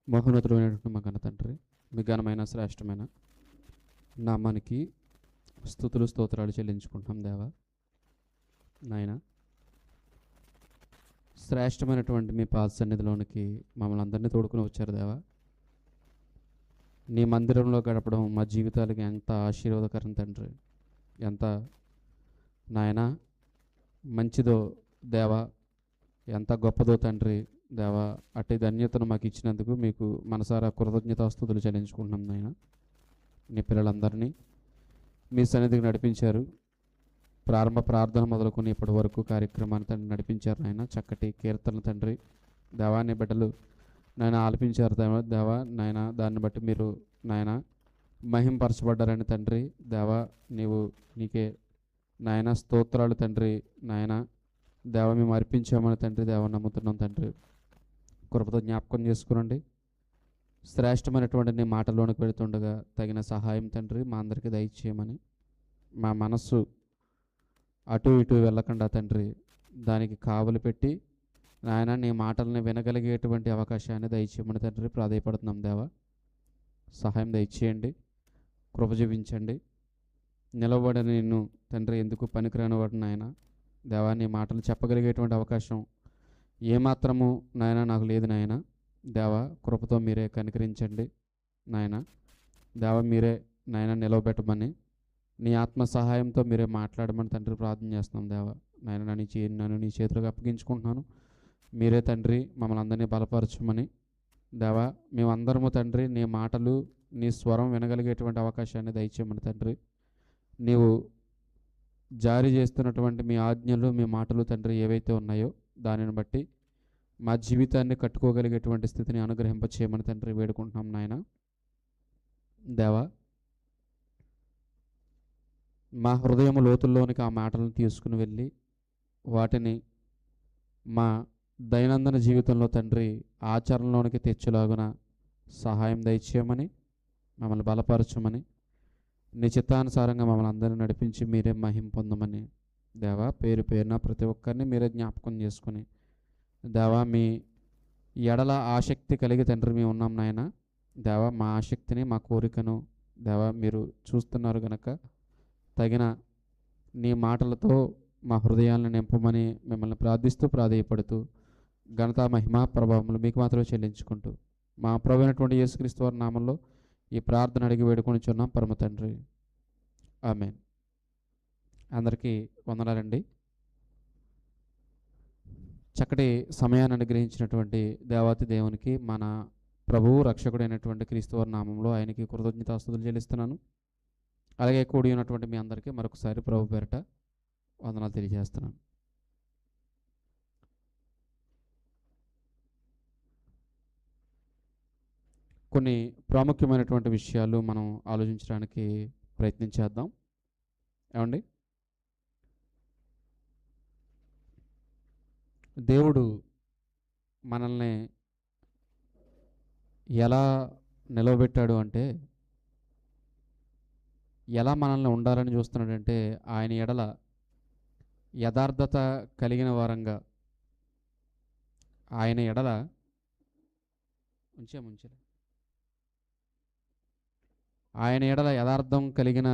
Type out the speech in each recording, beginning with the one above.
మహోన్నతుడైనటువంటి మా ఘన తండ్రి, మీ ఘనమైన శ్రేష్టమైన నామానికి స్తుతులు స్తోత్రాలు చెల్లించుకుంటున్నాం దేవా. నాయన, శ్రేష్టమైనటువంటి మీ పాద సన్నిధిలోనికి మమ్మల్ని అందరినీ తోడుకుని వచ్చారు దేవా. నీ మందిరంలో గడపడం మా జీవితాలకి ఎంత ఆశీర్వాదకరం తండ్రి, ఎంత నాయన మంచిదో దేవా, ఎంత గొప్పదో తండ్రి దేవా. అట్టి ధన్యతను మాకు ఇచ్చినందుకు మీకు మనసారా కృతజ్ఞతాస్తుతులు చెల్లించుకుంటున్నాం నాయన. నీ పిల్లలందరినీ మీ సన్నిధికి నడిపించారు. ప్రారంభ ప్రార్థన మొదలుకొని ఇప్పటి వరకు కార్యక్రమాన్ని తండ్రి నడిపించారు నాయన. చక్కటి కీర్తనలు తండ్రి దేవా నీ బిడ్డలు నాయన ఆలపించారు దేవా. నాయన దాన్ని బట్టి మీరు నాయన మహింపరచబడ్డారని తండ్రి దేవా. నీకే నాయన స్తోత్రాలు తండ్రి నాయన దేవ. మేము అర్పించామని తండ్రి దేవ నమ్ముతున్నాం తండ్రి. కృపతో జ్ఞాపకం చేసుకునండి. శ్రేష్టమైనటువంటి నీ మాటలోనికి వెళుతుండగా తగిన సహాయం తండ్రి మా అందరికీ దయచేయమని, మా మనస్సు అటు ఇటు వెళ్ళకుండా తండ్రి దానికి కావలి పెట్టి నాయన నీ మాటల్ని వినగలిగేటువంటి అవకాశాన్ని దయచేయమని తండ్రి ప్రాధేయపడుతున్నాం దేవా. సహాయం దయచేయండి, కృప చూపించండి. నిలబడిన నిన్ను తండ్రి ఎందుకు పనికిరాని వాడు నాయన దేవా. నీ మాటలు చెప్పగలిగేటువంటి అవకాశం ఏమాత్రము నాయన నాకు లేదు నాయన దేవా. కృపతో మీరే కనికరించండి నాయన దేవా. మీరే నాయన నిలవబెట్టమని, నీ ఆత్మ సహాయంతో మీరే మాట్లాడమని తండ్రి ప్రార్థన చేస్తున్నాం దేవా. నాయన నన్ను నీ చేతులకు అప్పగించుకుంటున్నాను. మీరే తండ్రి మమ్మల్ని అందరినీ బలపరచమని దేవా. మేమందరము తండ్రి నీ మాటలు నీ స్వరం వినగలిగేటువంటి అవకాశాన్ని దయచేయమని తండ్రి. నీవు జారీ చేస్తున్నటువంటి మీ ఆజ్ఞలు మీ మాటలు తండ్రి ఏవైతే ఉన్నాయో దానిని బట్టి మా జీవితాన్ని కట్టుకోగలిగేటువంటి స్థితిని అనుగ్రహింపచేయమని తండ్రి వేడుకుంటున్నాం నాయన దేవా. మా హృదయం లోతుల్లోనికి ఆ మాటలను తీసుకుని వెళ్ళి వాటిని మా దైనందిన జీవితంలో తండ్రి ఆచరణలోనికి తెచ్చేలాగున సహాయం దయచేయమని, మమ్మల్ని బలపరచమని, నీ చిత్తానుసారంగా మమ్మల్ని అందరినీ నడిపించి మీరే మహిమ పొందమని దేవా. పేరు పేరున ప్రతి ఒక్కరిని మీరే జ్ఞాపకం చేసుకుని దేవా, మీ ఎడల ఆసక్తి కలిగి తండ్రి మేము ఉన్నాం నాయన దేవా. మా ఆసక్తిని మా కోరికను దేవా మీరు చూస్తున్నారు గనక తగిన నీ మాటలతో మా హృదయాలను నింపమని మిమ్మల్ని ప్రార్థిస్తూ ప్రాధేయపడుతూ ఘనత మహిమ ప్రభావములు మీకు మాత్రమే చెల్లించుకుంటూ మా ప్రభు అయినటువంటి యేసుక్రీస్తు వారి నామంలో ఈ ప్రార్థన అడిగి వేడుకొనిచున్నాం పరమ తండ్రి, ఆమేన్. అందరికీ వందనాలండి. చక్కటి సమయాన్ని అనుగ్రహించినటువంటి దేవాతి దేవునికి మన ప్రభువు రక్షకుడైనటువంటి క్రీస్తు వారి నామంలో ఆయనకి కృతజ్ఞతాస్తుతులు చెల్లిస్తున్నాను. అలాగే కూడి ఉన్నటువంటి మీ అందరికీ మరొకసారి ప్రభు పేరిట వందనాలు తెలియజేస్తున్నాను. కొన్ని ప్రాముఖ్యమైనటువంటి విషయాలు మనం ఆలోచించడానికి ప్రయత్నించేద్దాం. ఏమండి, దేవుడు మనల్ని ఎలా నిలవబెట్టాడు అంటే, ఎలా మనల్ని ఉండాలని చూస్తున్నాడంటే ఆయన ఎడల యథార్థత కలిగిన వారంగా, ఆయన ఎడల ఆయన ఎడల యథార్థం కలిగిన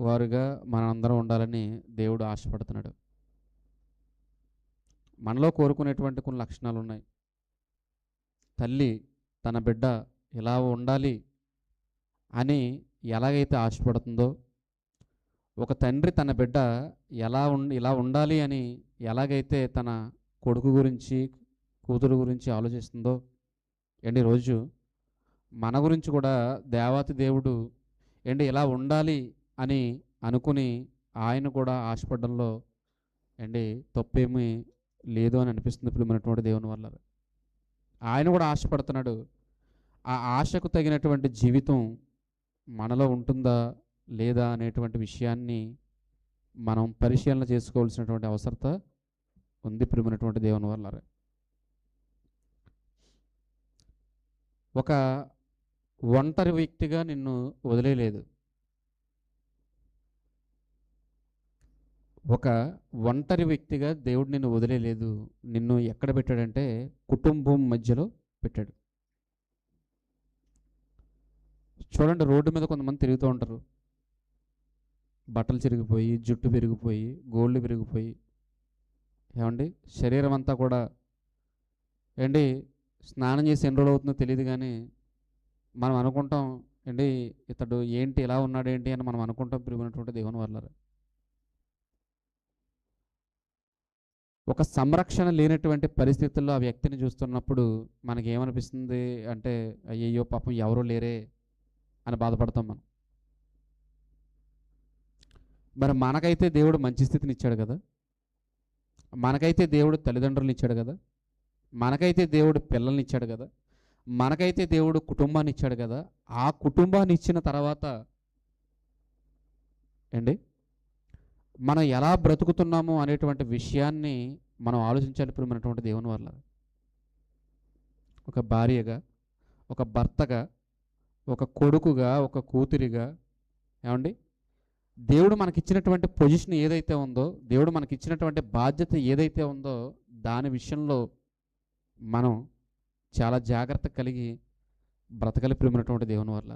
వారుగా మనందరం ఉండాలని దేవుడు ఆశపడుతున్నాడు. మనలో కోరుకునేటువంటి కొన్ని లక్షణాలు ఉన్నాయి. తల్లి తన బిడ్డ ఇలా ఉండాలి అని ఎలాగైతే ఆశపడుతుందో, ఒక తండ్రి తన బిడ్డ ఇలా ఉండాలి అని ఎలాగైతే తన కొడుకు గురించి కూతురు గురించి ఆలోచిస్తుందో, రోజు మన గురించి కూడా దేవాతి దేవుడు ఇలా ఉండాలి అని అనుకుని ఆయన కూడా ఆశపడడంలో తప్పేమీ లేదు అని అనిపిస్తుంది. ఇప్పుడు మనటువంటి దేవుని వల్ల ఆయన కూడా ఆశపడుతున్నాడు. ఆ ఆశకు తగినటువంటి జీవితం మనలో ఉంటుందా లేదా అనేటువంటి విషయాన్ని మనం పరిశీలన చేసుకోవాల్సినటువంటి అవసరత ఉంది. ప్రియమైనటువంటి దేవుని వల్ల ఒక ఒంటరి వ్యక్తిగా నిన్ను వదిలేయలేదు. ఒక ఒంటరి వ్యక్తిగా దేవుడు నిన్ను వదిలేయలేదు. నిన్ను ఎక్కడ పెట్టాడంటే కుటుంబం మధ్యలో పెట్టాడు. చూడండి, రోడ్డు మీద కొంతమంది తిరుగుతూ ఉంటారు, బట్టలు చిరిగిపోయి, జుట్టు పెరిగిపోయి, గోళ్ళు పెరిగిపోయి, ఏమండి, శరీరం అంతా కూడా ఏంటి, స్నానం చేసి ఎన్ని రోజులు అవుతుందో తెలియదు, కానీ మనం అనుకుంటాం ఏంటి, ఇతడు ఏంటి ఇలా ఉన్నాడు ఏంటి అని మనం అనుకుంటాం. ప్రియమైనటువంటి దేవుని వల్ల ఒక సంరక్షణ లేనటువంటి పరిస్థితుల్లో ఆ వ్యక్తిని చూస్తున్నప్పుడు మనకి ఏమనిపిస్తుంది అంటే, అయ్యయ్యో పాపం ఎవరూ లేరే అని బాధపడతాం మనం. మరి మనకైతే దేవుడు మంచి స్థితిని ఇచ్చాడు కదా, మనకైతే దేవుడు తల్లిదండ్రులను ఇచ్చాడు కదా, మనకైతే దేవుడు పిల్లల్ని ఇచ్చాడు కదా, మనకైతే దేవుడు కుటుంబాన్ని ఇచ్చాడు కదా. ఆ కుటుంబాన్ని ఇచ్చిన తర్వాత ఏంటి, మనం ఎలా బ్రతుకుతున్నాము అనేటువంటి విషయాన్ని మనం ఆలోచించాలి. ప్రియమైనటువంటి దేవుని వల్ల ఒక భార్యగా, ఒక భర్తగా, ఒక కొడుకుగా, ఒక కూతురిగా, ఏమండి, దేవుడు మనకిచ్చినటువంటి పొజిషన్ ఏదైతే ఉందో, దేవుడు మనకిచ్చినటువంటి బాధ్యత ఏదైతే ఉందో, దాని విషయంలో మనం చాలా జాగ్రత్త కలిగి బ్రతకలి. ప్రియమైనటువంటి దేవుని వల్ల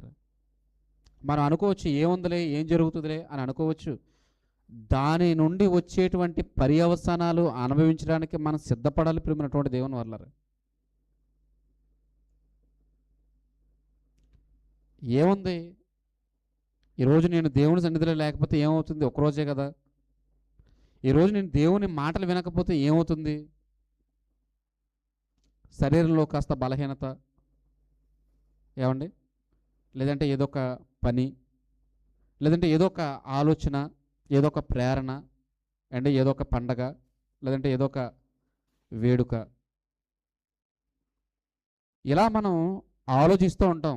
మనం అనుకోవచ్చు, ఏముందిలే, ఏం జరుగుతుందిలే అని అనుకోవచ్చు. దాని నుండి వచ్చేటువంటి పర్యవసానాలు అనుభవించడానికి మనం సిద్ధపడాలి. ప్రియమైనటువంటి దేవుని వల్ల ఏముంది, ఈరోజు నేను దేవుని సన్నిధిలో లేకపోతే ఏమవుతుంది? ఒకరోజే కదా. ఈరోజు నేను దేవుని మాటలు వినకపోతే ఏమవుతుంది? శరీరంలో కాస్త బలహీనత, ఏమండి, లేదంటే ఏదో ఒక పని, లేదంటే ఏదో ఒక ఆలోచన, ఏదో ఒక ప్రేరణ, అంటే ఏదో ఒక పండగ, లేదంటే ఏదో ఒక వేడుక, ఇలా మనం ఆలోచిస్తూ ఉంటాం.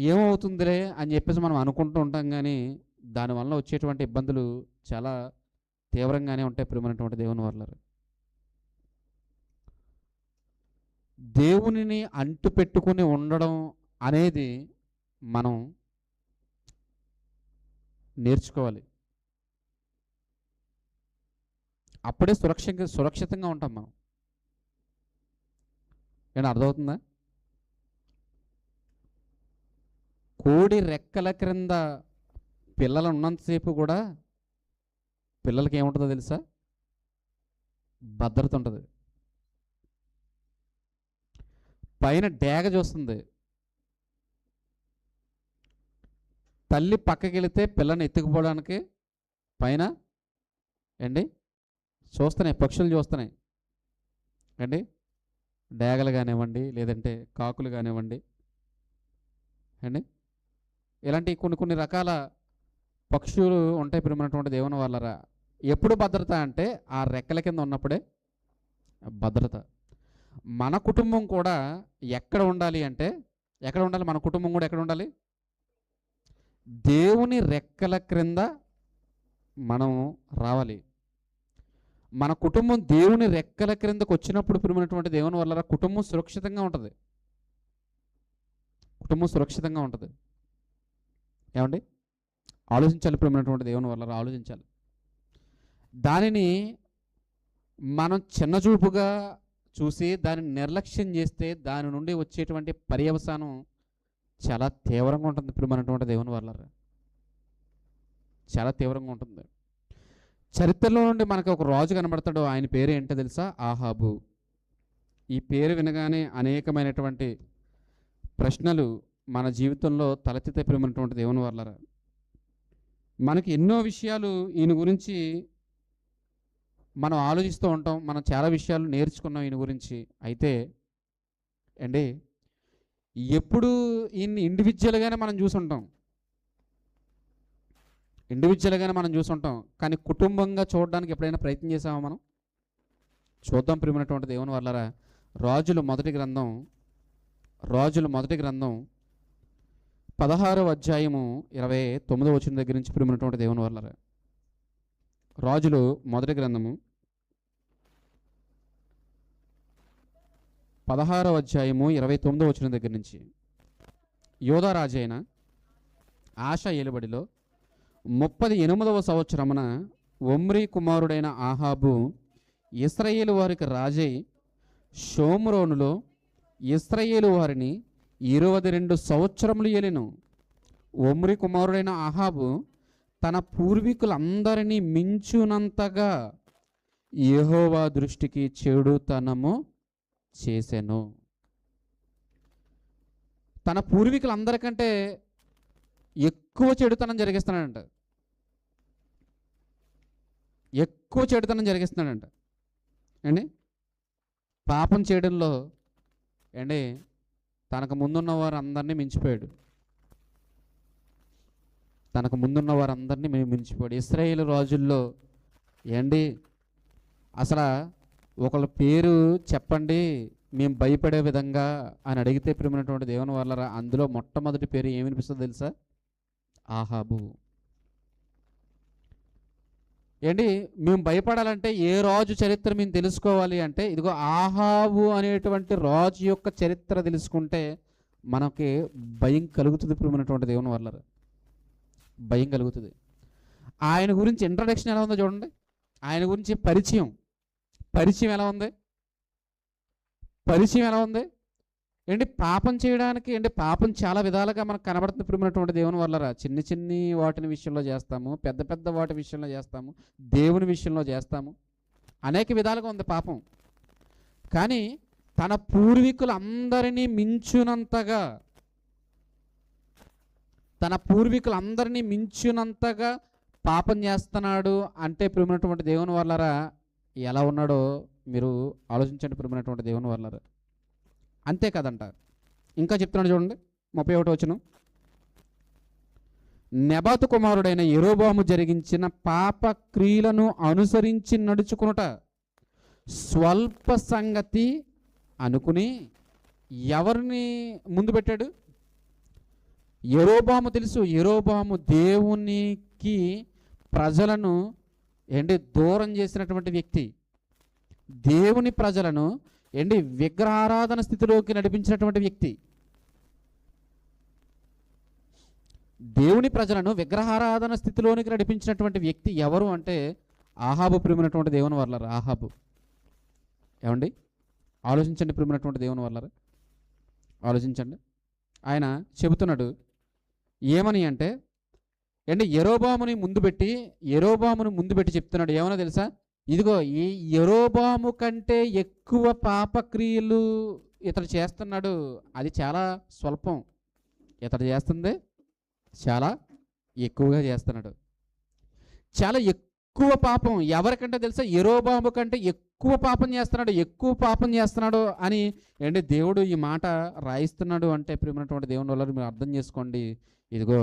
ఏమవుతుందిలే అని చెప్పేసి మనం అనుకుంటూ ఉంటాం, కానీ దానివల్ల వచ్చేటువంటి ఇబ్బందులు చాలా తీవ్రంగానే ఉంటాయి. ప్రియమైనటువంటి దేవుని వల్ల దేవునిని అంటు పెట్టుకుని ఉండడం అనేది మనం నేర్చుకోవాలి. అప్పుడే సురక్షితంగా ఉంటాం మనం. ఏమన్నా అర్థమవుతుందా? కోడి రెక్కల క్రింద పిల్లలు ఉన్నంతసేపు కూడా పిల్లలకి ఏముంటుందో తెలుసా? భద్రత ఉంటుంది. పైన డేగ చూస్తుంది, తల్లి పక్కకి వెళితే పిల్లని ఎత్తుకుపోవడానికి పైన ఏంటి చూస్తున్నాయి, పక్షులు చూస్తున్నాయి అండి, డేగలు కానివ్వండి, లేదంటే కాకులు కానివ్వండి అండి, ఇలాంటి కొన్ని రకాల పక్షులు ఉంటాయి. ప్రియమైనటువంటి దేవుని వల్ల ఎప్పుడు భద్రత అంటే ఆ రెక్కల కింద ఉన్నప్పుడే భద్రత. మన కుటుంబం కూడా ఎక్కడ ఉండాలి అంటే, ఎక్కడ ఉండాలి? మన కుటుంబం కూడా ఎక్కడ ఉండాలి? దేవుని రెక్కల క్రింద మనం రావాలి. మన కుటుంబం దేవుని రెక్కల క్రిందకు వచ్చినప్పుడు ప్రియమైనటువంటి దేవుని వల్ల కుటుంబం సురక్షితంగా ఉంటుంది. కుటుంబం సురక్షితంగా ఉంటుంది. ఏమండి, ఆలోచించాలి. ప్రియమైనటువంటి దేవుని వల్ల ఆలోచించాలి. దానిని మనం చిన్నచూపుగా చూసి దానిని నిర్లక్ష్యం చేస్తే దాని నుండి వచ్చేటువంటి పర్యవసానం చాలా తీవ్రంగా ఉంటుంది. ప్రియమైనటువంటి దేవుని వల్ల చాలా తీవ్రంగా ఉంటుంది. చరిత్రలో నుండి మనకు ఒక రాజు కనబడతాడు. ఆయన పేరు ఏంటో తెలుసా? ఆహాబు. ఈ పేరు వినగానే అనేకమైనటువంటి ప్రశ్నలు మన జీవితంలో తలెత్తితే ప్రియమైనటువంటి దేవుని వల్ల మనకి ఎన్నో విషయాలు ఈయన గురించి మనం ఆలోచిస్తూ ఉంటాం. మనం చాలా విషయాలు నేర్చుకున్నాం ఈయన గురించి. అయితే అండి, ఎప్పుడు ఈయన్ని ఇండివిజువల్గానే మనం చూసుంటాం, కానీ కుటుంబంగా చూడడానికి ఎప్పుడైనా ప్రయత్నం చేసామా మనం? చూద్దాం ప్రియమైనటువంటి దేవుని వల్ల. రాజుల మొదటి గ్రంథం 16వ అధ్యాయము 29వ వచనం దగ్గర నుంచి ప్రియమైనటువంటి దేవుని వల్ల. రాజులు మొదటి గ్రంథము 16వ అధ్యాయము 29వ వచనం దగ్గర నుంచి. యోధా రాజైన ఆషా ఏలుబడిలో 38వ సంవత్సరమున ఒమ్రీ కుమారుడైన ఆహాబు ఇశ్రాయేలు వారికి రాజై షోమ్రోనులో ఇశ్రాయేలు వారిని 22 సంవత్సరములు ఏలెను. ఒమ్రీ కుమారుడైన అహాబు తన పూర్వీకులందరినీ మించునంతగా యెహోవా దృష్టికి చెడుతనము చేసెను. తన పూర్వీకులందరికంటే ఎక్కువ చెడుతనం జరిగిస్తున్నాడంట. ఎక్కువ చెడుతనం జరిగిస్తున్నాడంట అండి. పాపం చేయడంలో అండి తనకు ముందున్న వారు అందరినీ మించిపోయాడు. తనకు ముందున్న వారందరినీ మించిపోయాడు. ఇశ్రాయేలు రాజుల్లో ఏండి అసలు ఒకళ్ళ పేరు చెప్పండి మేము భయపడే విధంగా అని అడిగితే ప్రియమైనటువంటి దేవుని వల్ల అందులో మొట్టమొదటి పేరు ఏమనిపిస్తుందో తెలుసా? ఆహాబు. ఏంటి మేము భయపడాలంటే ఏ రాజు చరిత్ర మేము తెలుసుకోవాలి అంటే ఇదిగో ఆహాబు అనేటువంటి రాజు యొక్క చరిత్ర తెలుసుకుంటే మనకి భయం కలుగుతుంది. ప్రియమైనటువంటి దేవుని వల్ల భయం కలుగుతుంది. ఆయన గురించి ఇంట్రడక్షన్ ఎలా ఉందో చూడండి. ఆయన గురించి పరిచయం ఎలా ఉంది? పరిచయం ఎలా ఉంది ఏంటి? పాపం చేయడానికి ఏంటి? పాపం చాలా విధాలుగా మనకు కనబడుతుంది ప్రియమైనటువంటి దేవుని వల్ల. చిన్ని చిన్ని వాటిని విషయంలో చేస్తాము, పెద్ద పెద్ద వాటి విషయంలో చేస్తాము, దేవుని విషయంలో చేస్తాము, అనేక విధాలుగా ఉంది పాపం. కానీ తన పూర్వీకులందరినీ మించునంతగా పాపం చేస్తున్నాడు అంటే ప్రియమైనటువంటి దేవుని వల్లరా ఎలా ఉన్నాడో మీరు ఆలోచించండి ప్రియమైనటువంటి దేవుని వల్లరా. అంతే కదంట. ఇంకా చెప్తున్నాడు చూడండి 31వ వచనం. నెబాతు కుమారుడైన యెరోబోము జరిగించిన పాప క్రియలను అనుసరించి నడుచుకునుట స్వల్ప సంగతి అనుకుని ఎవరిని ముందు పెట్టాడు? యెరోబోము తెలుసు. యెరోబోము దేవునికి ప్రజలను దూరం చేసినటువంటి వ్యక్తి. దేవుని ప్రజలను విగ్రహారాధన స్థితిలోకి నడిపించినటువంటి వ్యక్తి. దేవుని ప్రజలను విగ్రహారాధన స్థితిలోనికి నడిపించినటువంటి వ్యక్తి ఎవరు అంటే ఆహాబు. ప్రియమైనటువంటి దేవుని వల్లరా ఆహాబు. ఏమండి ఆలోచించండి ప్రియమైనటువంటి దేవుని వల్లరా, ఆలోచించండి. ఆయన చెబుతున్నాడు ఏమని అంటే యెరోబోముని ముందు పెట్టి చెప్తున్నాడు ఏమన్నా తెలుసా? ఇదిగో ఈ యెరోబోము కంటే ఎక్కువ పాపక్రియలు ఇతడు చేస్తున్నాడు. అది చాలా స్వల్పం. ఇతడు చేస్తుంది చాలా ఎక్కువగా చేస్తున్నాడు. చాలా ఎక్కువ పాపం. ఎవరికంటే తెలుసా? యెరోబోము కంటే ఎక్కువ పాపం చేస్తున్నాడు అని దేవుడు ఈ మాట రాయిస్తున్నాడు అంటే ప్రియమైనటువంటి దేవుని వల్ల మీరు అర్థం చేసుకోండి. ఇదిగో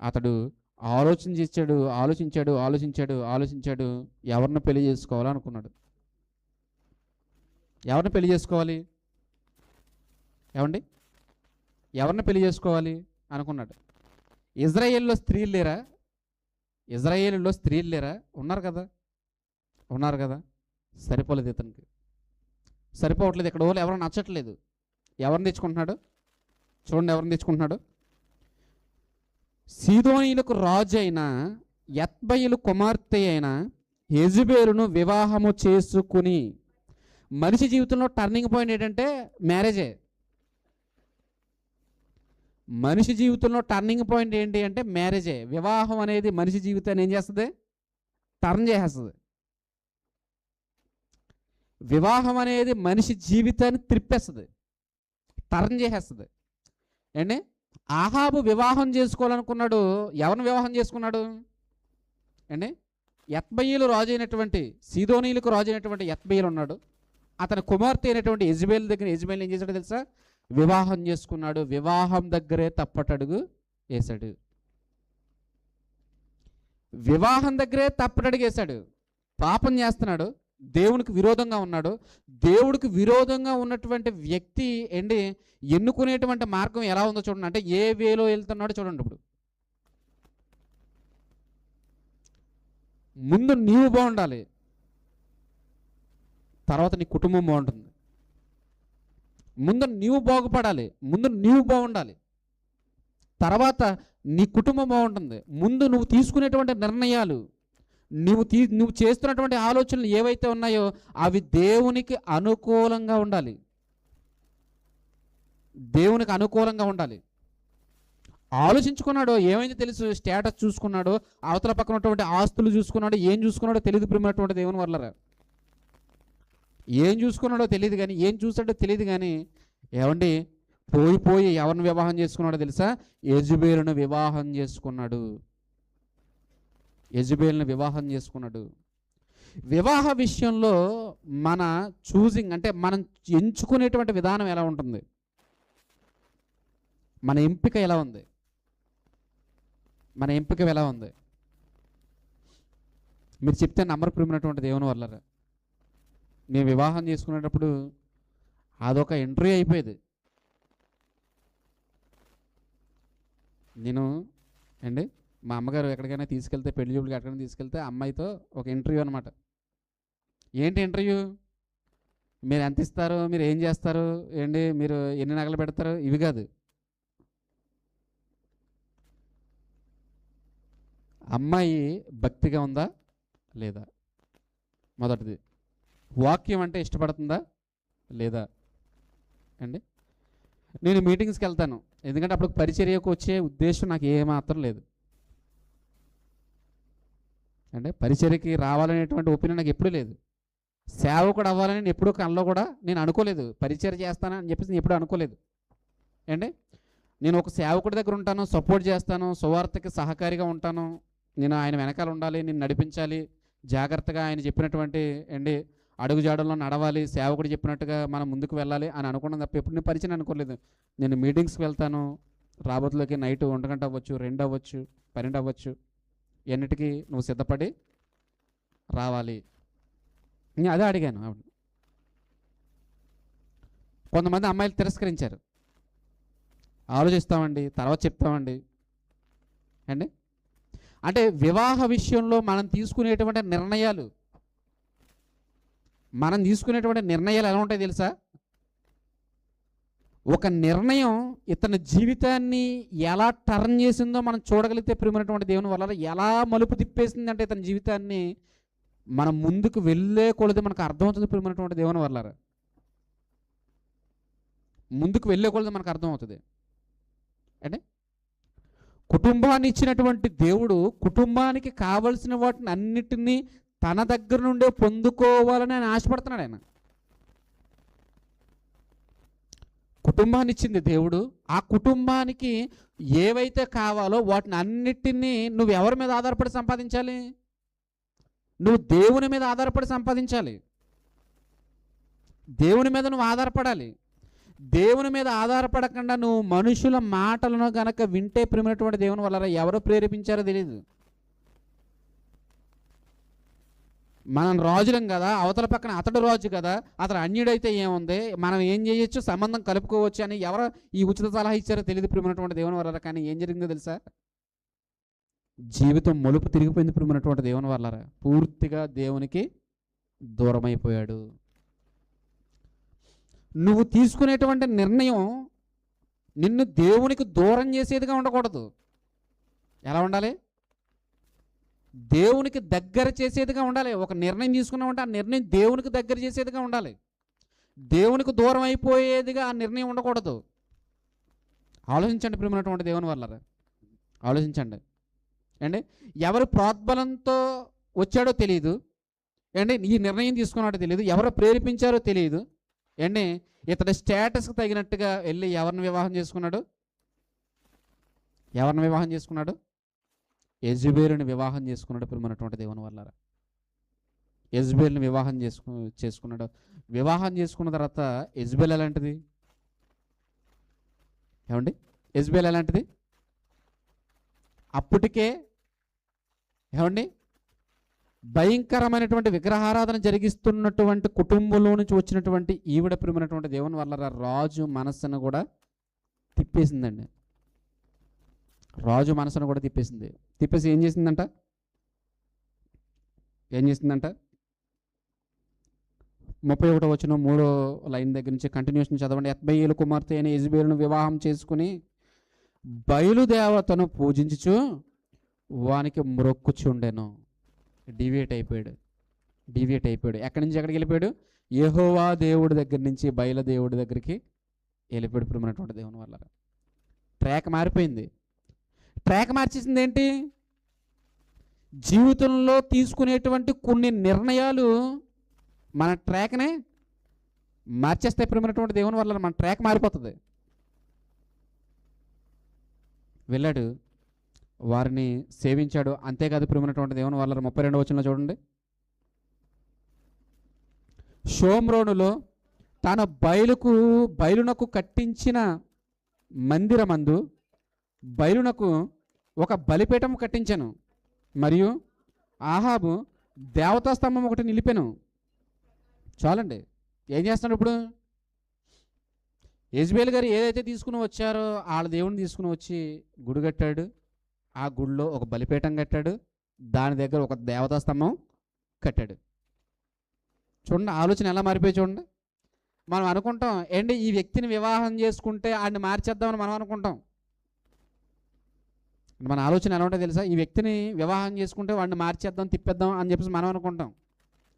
అతడు ఆలోచించాడు ఎవరిని పెళ్లి చేసుకోవాలనుకున్నాడు. ఎవరిని పెళ్లి చేసుకోవాలి? ఏమండి ఎవరిని పెళ్లి చేసుకోవాలి అనుకున్నాడు? ఇజ్రాయేల్లో స్త్రీలు లేరా? ఉన్నారు కదా. సరిపోలేదు ఇతనికి, సరిపోవట్లేదు. ఇక్కడ వాళ్ళు ఎవరు నచ్చట్లేదు. ఎవరిని తెచ్చుకుంటున్నాడు చూడండి, ఎవరిని తెచ్చుకుంటున్నాడు? సీదోనీలకు రాజు అయిన యత్బయలు కుమార్తె అయిన యెజబెలును వివాహము చేసుకుని. మనిషి జీవితంలో టర్నింగ్ పాయింట్ ఏంటంటే మ్యారేజే. మనిషి జీవితంలో టర్నింగ్ పాయింట్ ఏంటి అంటే మ్యారేజే. వివాహం అనేది మనిషి జీవితాన్ని ఏం చేస్తుంది? టర్న్ చేసేస్తుంది. వివాహం అనేది మనిషి జీవితాన్ని త్రిప్పేస్తుంది, టర్న్ చేసేస్తుంది. ఆహాబు వివాహం చేసుకోవాలనుకున్నాడు. ఎవరిని వివాహం చేసుకున్నాడు? యత్బయలు రాజు అయినటువంటి, సీదోనీలకు రాజు అయినటువంటి యత్బయలు ఉన్నాడు. అతని కుమార్తె అయినటువంటి యెజబెల్ దగ్గర యెజబెల్ ఏం చేశాడో తెలుసా? వివాహం చేసుకున్నాడు. వివాహం దగ్గరే తప్పటడుగు వేశాడు. పాపం చేస్తున్నాడు. దేవునికి విరోధంగా ఉన్నాడు. దేవుడికి విరోధంగా ఉన్నటువంటి వ్యక్తి ఎన్నుకునేటువంటి మార్గం ఎలా ఉందో చూడండి. అంటే ఏ వేలో వెళ్తున్నాడో చూడండి. ఇప్పుడు ముందు నీవు బాగుండాలి, తర్వాత నీ కుటుంబం బాగుంటుంది. ముందు నీవు బాగుపడాలి, ముందు నీవు బాగుండాలి, తర్వాత నీ కుటుంబం బాగుంటుంది. ముందు నువ్వు తీసుకునేటువంటి నిర్ణయాలు, నువ్వు చేస్తున్నటువంటి ఆలోచనలు ఏవైతే ఉన్నాయో అవి దేవునికి అనుకూలంగా ఉండాలి. ఆలోచించుకున్నాడు, ఏమైంది తెలుసు, స్టేటస్ చూసుకున్నాడు, అవతల పక్కన ఉన్నటువంటి ఆస్తులు చూసుకున్నాడు, ఏం చూసుకున్నాడో తెలియదు ప్రియమైనటువంటి దేవుని వల్లరా. ఏం చూసుకున్నాడో తెలియదు కానీ, ఏం చూసాడో తెలియదు కానీ, ఏమండి పోయి ఎవరిని వివాహం చేసుకున్నాడో తెలుసా? యెజబెలును వివాహం చేసుకున్నాడు. యెజబెలును వివాహం చేసుకున్నాడు. వివాహ విషయంలో మన చూజింగ్ అంటే మనం ఎంచుకునేటువంటి విధానం ఎలా ఉంటుంది? మన ఎంపిక ఎలా ఉంది? మన ఎంపిక ఎలా ఉంది? మీరు చెప్తే నమ్మరు ప్రియమైనటువంటి దేవుని వల్లరా. నేను వివాహం చేసుకునేటప్పుడు అదొక ఇంటర్వ్యూ అయిపోయేది. నేను అండి మా అమ్మగారు ఎక్కడికైనా తీసుకెళ్తే, పెళ్లి చూపులకి ఎక్కడికైనా తీసుకెళ్తే అమ్మాయితో ఒక ఇంటర్వ్యూ అనమాట. ఏంటి ఇంటర్వ్యూ? మీరు ఎంత ఇస్తారు, మీరు ఏం చేస్తారు, ఏంటి మీరు ఎన్ని నగలు పెడతారు, ఇవి కాదు. అమ్మాయి భక్తిగా ఉందా లేదా, మొదటిది. వాక్యం అంటే ఇష్టపడుతుందా లేదా అండి. నేను మీటింగ్స్కి వెళ్తాను, ఎందుకంటే అప్పుడు పరిచర్యకు వచ్చే ఉద్దేశం నాకు ఏమాత్రం లేదు అంటే. పరిచర్యకి రావాలనేటువంటి ఒపీనియన్ నాకు ఎప్పుడూ లేదు. సేవకుడు అవ్వాలని నేను ఎప్పుడూ కళ్ళలో కూడా నేను అనుకోలేదు. పరిచర్య చేస్తానని చెప్పేసి నేను ఎప్పుడూ అనుకోలేదు అండి. నేను ఒక సేవకుడి దగ్గర ఉంటాను, సపోర్ట్ చేస్తాను, సువార్తకి సహకారిగా ఉంటాను. నేను ఆయన వెనకాల ఉండాలి, నేను నడిపించాలి, జాగ్రత్తగా ఆయన చెప్పినటువంటి అండి అడుగుజాడల్లో నడవాలి, సేవకుడు చెప్పినట్టుగా మనం ముందుకు వెళ్ళాలి అని అనుకున్నాను తప్ప ఎప్పుడు నేను పరిచయం అనుకోలేదు. నేను మీటింగ్స్కి వెళ్తాను, రాబోతులోకి నైట్ 1 గంట అవ్వచ్చు, 2 అవ్వచ్చు, 12 అవ్వచ్చు, ఎన్నిటికీ నువ్వు సిద్ధపడి రావాలి. నేను అదే అడిగాను ఆవిడ. కొంతమంది అమ్మాయిలు తిరస్కరించారు. ఆలోచిస్తామండి, తర్వాత చెప్తామండి అండి. అంటే వివాహ విషయంలో మనం తీసుకునేటువంటి నిర్ణయాలు ఎలా ఉంటాయి తెలుసా? ఒక నిర్ణయం ఇతని జీవితాన్ని ఎలా టర్న్ చేసిందో మనం చూడగలిగితే ప్రియమైనటువంటి దేవుని వల్ల ఎలా మలుపు తిప్పేసిందంటే ఇతని జీవితాన్ని మనం ముందుకు వెళ్ళే కొలది మనకు అర్థమవుతుంది ప్రియమైనటువంటి దేవుని వల్ల. ముందుకు వెళ్ళే కొలది మనకు అర్థమవుతుంది అంటే. కుటుంబాన్ని ఇచ్చినటువంటి దేవుడు కుటుంబానికి కావలసిన వాటిని అన్నిటినీ తన దగ్గర నుండే పొందుకోవాలని ఆయన ఆశపడుతున్నాడు. ఆయన కుటుంబాన్ని ఇచ్చింది దేవుడు. ఆ కుటుంబానికి ఏవైతే కావాలో వాటిని అన్నిటినీ నువ్వు ఎవరి మీద ఆధారపడి సంపాదించాలి? నువ్వు దేవుని మీద ఆధారపడి సంపాదించాలి. దేవుని మీద నువ్వు ఆధారపడాలి. దేవుని మీద ఆధారపడకుండా నువ్వు మనుషుల మాటలను గనక వింటే ప్రియమైనటువంటి దేవుని వల్ల ఎవరు ప్రేరేపించారో తెలియదు. మనం రాజులం కదా, అవతల పక్కన అతడు రాజు కదా, అతడు అన్యుడైతే ఏముంది, మనం ఏం చేయొచ్చు, సంబంధం కలుపుకోవచ్చు అని ఎవరు ఈ ఉచిత సలహా ఇచ్చారో తెలియదు ప్రియమైనటువంటి దేవుని వల్ల. కానీ ఏం జరిగిందో తెలుసా? జీవితం మలుపు తిరిగిపోయింది ప్రియమైనటువంటి దేవుని వల్ల. పూర్తిగా దేవునికి దూరం అయిపోయాడు. నువ్వు తీసుకునేటువంటి నిర్ణయం నిన్ను దేవునికి దూరం చేసేదిగా ఉండకూడదు. ఎలా ఉండాలి? దేవునికి దగ్గర చేసేదిగా ఉండాలి. ఒక నిర్ణయం తీసుకున్నామంటే ఆ నిర్ణయం దేవునికి దగ్గర చేసేదిగా ఉండాలి. దేవునికి దూరం అయిపోయేదిగా ఆ నిర్ణయం ఉండకూడదు. ఆలోచించండి ప్రియమైనటువంటి దేవుని వల్ల. ఆలోచించండి అండి. ఎవరు ప్రోద్బలంతో వచ్చాడో తెలియదు అండి, ఈ నిర్ణయం తీసుకున్నాడో తెలియదు, ఎవరు ప్రేరేపించారో తెలియదు అండి. ఇతడి స్టేటస్కి తగినట్టుగా వెళ్ళి ఎవరిని వివాహం చేసుకున్నాడు? యెజబెలుని వివాహం చేసుకున్నాడు ప్రియమైనటువంటి దేవుని వల్ల. యెజబెలుని వివాహం చేసుకున్నాడు. వివాహం చేసుకున్న తర్వాత యెజబెల్ ఎలాంటిది ఏమండి? యెజబెల్ ఎలాంటిది? అప్పటికే ఏమండి భయంకరమైనటువంటి విగ్రహారాధన జరిగిస్తున్నటువంటి కుటుంబంలో నుంచి వచ్చినటువంటి ఈవిడ ప్రియమైనటువంటి దేవుని వల్ల రాజు మనస్సును కూడా తిప్పేసిందండి. రాజు మనసును కూడా తిప్పేసి ఏం చేసిందంట? 31వ వచనం 3వ లైన్ దగ్గర నుంచి కంటిన్యూషన్ చదవండి. ఎత్బయేలు కుమార్తె అయిన యెజబెలును వివాహం చేసుకుని బయలుదేవతను పూజించుచు వానికి మ్రొక్కుచుండెను. డివియేట్ అయిపోయాడు. ఎక్కడి నుంచి ఎక్కడికి వెళ్ళిపోయాడు? యెహోవా దేవుడి దగ్గర నుంచి బయలు దేవుడి దగ్గరికి వెళ్ళిపోయాడు ప్రియమైనటువంటి దేవుని వల్ల. ట్రాక్ మారిపోయింది. ట్రాక్ మార్చేసింది ఏంటి? జీవితంలో తీసుకునేటువంటి కొన్ని నిర్ణయాలు మన ట్రాక్నే మార్చేస్తాయి ప్రియమైనటువంటి దేవుని వల్ల. మన ట్రాక్ మారిపోతుంది. వెళ్ళాడు, వారిని సేవించాడు. అంతేకాదు ప్రియమైనటువంటి దేవుని వల్ల 32వ వచనంలో చూడండి, షోమ్రోనులో తన బయలునకు కట్టించిన మందిరమందు బయలునకు ఒక బలిపీఠం కట్టించాను, మరియు ఆహాబు దేవతా స్తంభం ఒకటి నిలిపాను. చాలండి. ఏం చేస్తున్నాడు ఇప్పుడు? యెజబెల్ గారు ఏదైతే తీసుకుని వచ్చారో వాళ్ళ దేవుడిని తీసుకుని వచ్చి గుడి కట్టాడు. ఆ గుడిలో ఒక బలిపీఠం కట్టాడు, దాని దగ్గర ఒక దేవతా స్తంభం కట్టాడు. చూడండి ఆలోచన ఎలా మారిపోయి చూడండి. మనం అనుకుంటాం ఏంటి, ఈ వ్యక్తిని వివాహం చేసుకుంటే ఆడిని మార్చేద్దామని మనం అనుకుంటాం. మన ఆలోచన ఎలా ఉంటుందో తెలుసా? ఈ వ్యక్తిని వివాహం చేసుకుంటే వాడిని మార్చేద్దాం, తిప్పేద్దాం అని చెప్పేసి మనం అనుకుంటాం.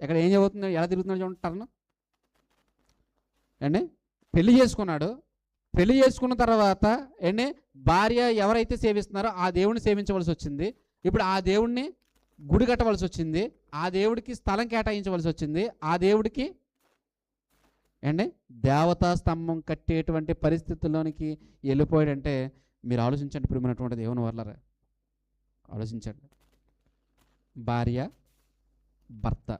ఇక్కడ ఏం జరుగుతుందో, ఎలా తిరుగుతుందో చూడంటారు అండి. పెళ్లి చేసుకున్నాడు. పెళ్లి చేసుకున్న తర్వాత ఏంటి, భార్య ఎవరైతే సేవిస్తున్నారో ఆ దేవుడిని సేవించవలసి వచ్చింది. ఇప్పుడు ఆ దేవుడిని గుడి కట్టవలసి వచ్చింది. ఆ దేవుడికి స్థలం కేటాయించవలసి వచ్చింది. ఆ దేవుడికి అండి దేవతా స్తంభం కట్టేటువంటి పరిస్థితుల్లోనికి వెళ్ళిపోయాడంటే మీరు ఆలోచించండి ప్రియమైనటువంటి దేవుని వల్లరా. ఆలోచించండి. భార్య, భర్త,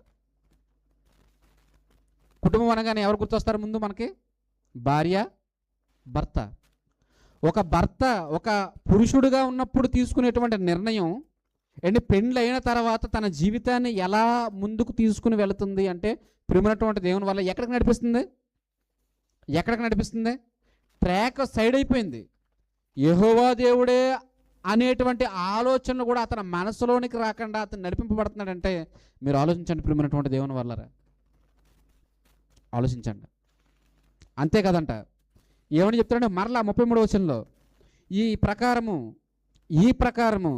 కుటుంబం అనగానే ఎవరు గుర్తొస్తారు ముందు మనకి? భార్య, భర్త. ఒక భర్త ఒక పురుషుడుగా ఉన్నప్పుడు తీసుకునేటువంటి నిర్ణయం అండ్ పెండ్లి అయిన తర్వాత తన జీవితాన్ని ఎలా ముందుకు తీసుకుని వెళుతుంది అంటే ప్రియమైనటువంటి దేవుని వల్ల ఎక్కడికి నడిపిస్తుంది? ఎక్కడికి నడిపిస్తుంది? ట్రాక్ సైడ్ అయిపోయింది. యెహోవా దేవుడే అనేటువంటి ఆలోచనలు కూడా అతని మనసులోనికి రాకుండా అతను నడిపింపబడుతున్నాడంటే మీరు ఆలోచించండి ప్రియమైనటువంటి దేవుని వల్లరా. ఆలోచించండి. అంతే కదంట. ఏమని చెప్తాడంటే మరలా 33వ వచనంలో, ఈ ప్రకారము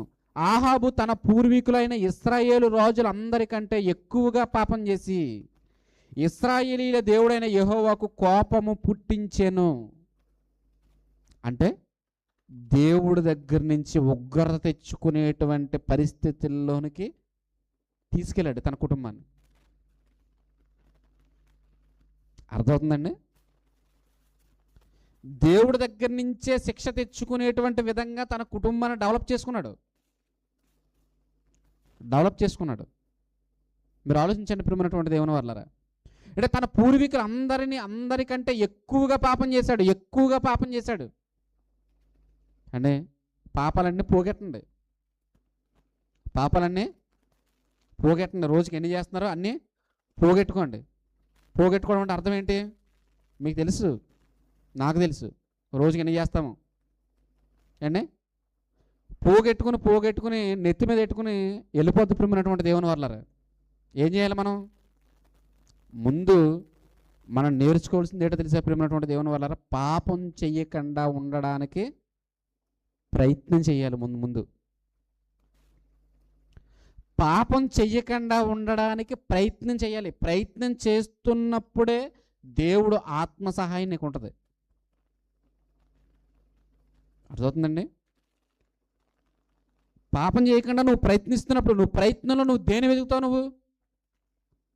ఆహాబు తన పూర్వీకులైన ఇశ్రాయేలు రాజులందరికంటే ఎక్కువగా పాపం చేసి ఇశ్రాయేలీల దేవుడైన యెహోవాకు కోపము పుట్టించెను. అంటే దేవుడి దగ్గర నుంచి ఉగ్రత తెచ్చుకునేటువంటి పరిస్థితుల్లోనికి తీసుకెళ్ళాడు తన కుటుంబాన్ని. అర్థమవుతుందండి? దేవుడి దగ్గర నుంచే శిక్ష తెచ్చుకునేటువంటి విధంగా తన కుటుంబాన్ని డెవలప్ చేసుకున్నాడు. మీరు ఆలోచించండి ప్రియమైనటువంటి దేవుని వల్లరా. అంటే తన పూర్వీకులు అందరికంటే ఎక్కువగా పాపం చేశాడు. అంటే పాపాలన్నీ పోగొట్టండి. రోజుకి ఎన్ని చేస్తున్నారో అన్నీ పోగొట్టుకోండి. పోగొట్టుకోవడం అంటే అర్థం ఏంటి? మీకు తెలుసు, నాకు తెలుసు. రోజుకి ఎన్ని చేస్తాము అండి? పోగొట్టుకుని నెత్తి మీద పెట్టుకుని వెళ్ళిపోద్దు ప్రియమైనటువంటి దేవుని వల్లరా. ఏం చేయాలి మనం? ముందు మనం నేర్చుకోవాల్సింది ఏంటో తెలుసా ప్రియమైనటువంటి దేవుని వల్లరా? పాపం చెయ్యకుండా ఉండడానికి ప్రయత్నం చేయాలి. ముందు పాపం చెయ్యకుండా ఉండడానికి ప్రయత్నం చేయాలి. ప్రయత్నం చేస్తున్నప్పుడే దేవుడు ఆత్మ సహాయం నీకు ఉంటుంది. అర్థమవుతుందండి? పాపం చేయకుండా నువ్వు ప్రయత్నిస్తున్నప్పుడు నువ్వు ప్రయత్నంలో నువ్వు దేని వెతుకుతావు? నువ్వు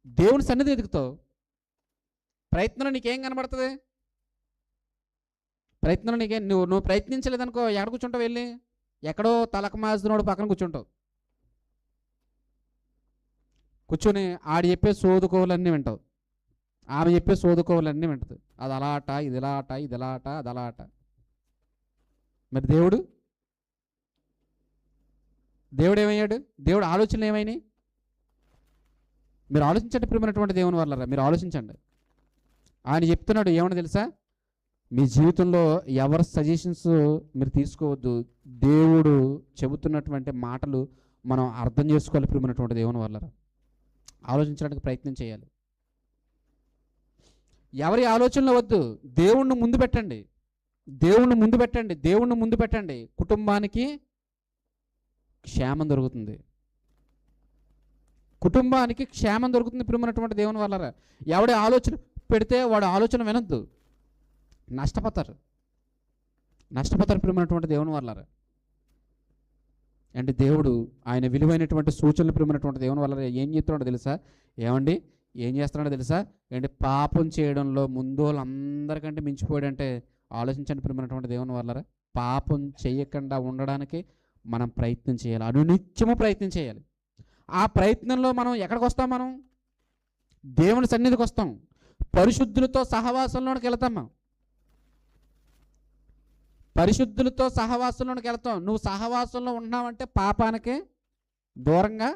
దేవుని సన్నిధి వెతుకుతావు. ప్రయత్నంలో నీకేం కనబడుతుంది? ప్రయత్నంలో నీకేం నువ్వు ప్రయత్నించలేదనుకో ఎక్కడ కూర్చుంటావు? వెళ్ళి ఎక్కడో తలకు మాసినోడు పక్కన కూర్చుంటావు. కూర్చొని ఆడు చెప్పే సోదుకోవాలన్నీ వింటావు, ఆమె చెప్పే సోదుకోవాలన్నీ వింటుంది. అది అలా ఆట, ఇది ఇలా ఆట, ఇది ఎలా ఆట, అది అలా ఆట. మరి దేవుడు ఏమయ్యాడు? దేవుడు ఆలోచనలు ఏమైనాయి? మీరు ఆలోచించండి ప్రియమైనటువంటి దేవుని వల్లరా. మీరు ఆలోచించండి. ఆయన చెప్తున్నాడు ఏమన్నా తెలుసా? మీ జీవితంలో ఎవరి సజెషన్స్ మీరు తీసుకోవద్దు. దేవుడు చెబుతున్నటువంటి మాటలు మనం అర్థం చేసుకోవాలి ప్రియమైనటువంటి దేవుని వల్లరా. ఆలోచించడానికి ప్రయత్నం చేయాలి. ఎవరి ఆలోచనలు వద్దు. దేవుణ్ణి ముందు పెట్టండి. కుటుంబానికి క్షేమం దొరుకుతుంది. ప్రియమైనటువంటి దేవుని వల్లరా. ఎవడి ఆలోచన పెడితే వాడు ఆలోచన వినొద్దు. నష్టపోతారు ప్రియమైనటువంటి దేవుని వల్లరా. అంటే దేవుడు ఆయన విలువైనటువంటి సూచనలు ప్రేమైనటువంటి దేవుని వల్ల ఏం చెప్తున్నాడో తెలుసా? ఏమండి ఏం చేస్తున్నాడో తెలుసా? ఏంటి పాపం చేయడంలో ముందు వాళ్ళందరికంటే మించిపోయాడంటే ఆలోచించండి ప్రేమైనటువంటి దేవుని వల్ల. పాపం చేయకుండా ఉండడానికి మనం ప్రయత్నం చేయాలి, అనునిత్యము ప్రయత్నం చేయాలి. ఆ ప్రయత్నంలో మనం ఎక్కడికి వస్తాం? మనం దేవుని సన్నిధికి వస్తాం, పరిశుద్ధులతో సహవాసంలోనికి వెళ్తాం. మనం పరిశుద్ధులతో సహవాసంలోనికి వెళ్తాం. నువ్వు సహవాసంలో ఉంటున్నావంటే పాపానికి దూరంగా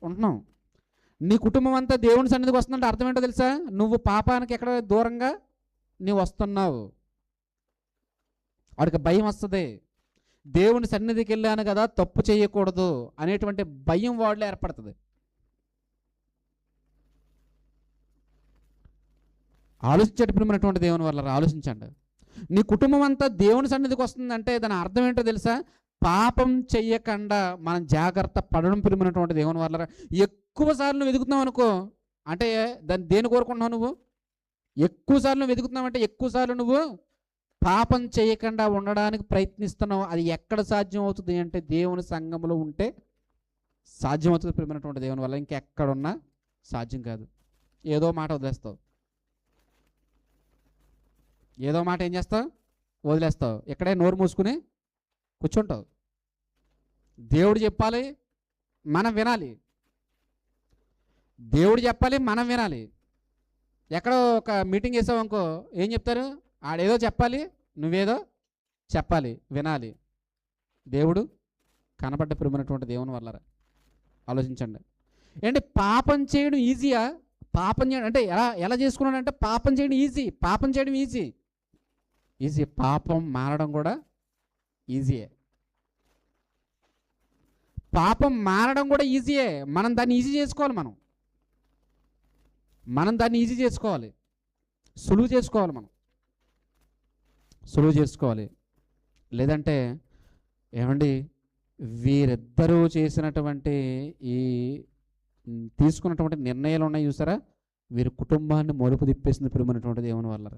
ఉంటున్నావు. నీ కుటుంబం అంతా దేవుని సన్నిధికి వస్తుందంటే అర్థం ఏంటో తెలుసా? నువ్వు పాపానికి ఎక్కడ దూరంగా నీవు వస్తున్నావు. వాడికి భయం వస్తుంది. దేవుని సన్నిధికి వెళ్ళాను కదా, తప్పు చేయకూడదు అనేటువంటి భయం వాడిలో ఏర్పడుతుంది. ఆలోచించేటప్పుడు దేవుని వల్ల ఆలోచించండి. నీ కుటుంబం అంతా దేవుని సన్నిధికి వస్తుందంటే దాని అర్థం ఏంటో తెలుసా? పాపం చెయ్యకుండా మనం జాగ్రత్త పడడం ప్రియమైనటువంటి దేవుని వల్ల. ఎక్కువ సార్లు నువ్వు వెతుకుతున్నావు అనుకో, అంటే దాన్ని దేని కోరుకుంటున్నావు? నువ్వు ఎక్కువ సార్లు వెతుకుతున్నావు అంటే ఎక్కువ సార్లు నువ్వు పాపం చేయకుండా ఉండడానికి ప్రయత్నిస్తున్నావు. అది ఎక్కడ సాధ్యం అవుతుంది అంటే దేవుని సంఘంలో ఉంటే సాధ్యం అవుతుంది ప్రియమైనటువంటి దేవుని వల్ల. ఇంకెక్కడున్నా సాధ్యం కాదు. ఏదో మాట వదిలేస్తావు, ఏదో మాట ఏం చేస్తావు? వదిలేస్తావు. ఇక్కడే నోరు మూసుకుని కూర్చుంటావు. దేవుడు చెప్పాలి, మనం వినాలి. దేవుడు చెప్పాలి, మనం వినాలి. ఎక్కడో ఒక మీటింగ్ చేసావు అనుకో, ఏం చెప్తారు? ఆడేదో చెప్పాలి, నువ్వేదో చెప్పాలి, వినాలి. దేవుడు కనబడ్డ ప్రియమైనటువంటి దేవుని వల్ల ఆలోచించండి. ఏంటి పాపం చేయడం ఈజీయా? పాపం చేయడం అంటే ఎలా చేసుకున్నాడంటే పాపం చేయడం ఈజీ. పాపం చేయడం ఈజీ. పాపం మారడం కూడా ఈజీయే. పాపం మారడం కూడా ఈజీయే. మనం దాన్ని ఈజీ చేసుకోవాలి. మనం దాన్ని ఈజీ చేసుకోవాలి, సులువు చేసుకోవాలి. మనం సులువు చేసుకోవాలి. లేదంటే ఏమండి, వీరిద్దరూ చేసినటువంటి ఈ తీసుకున్నటువంటి నిర్ణయాలు ఉన్నాయి చూసారా, వీరి కుటుంబాన్ని మలుపు తిప్పేసింది ప్రియమైనటువంటి దేవుని వల్ల.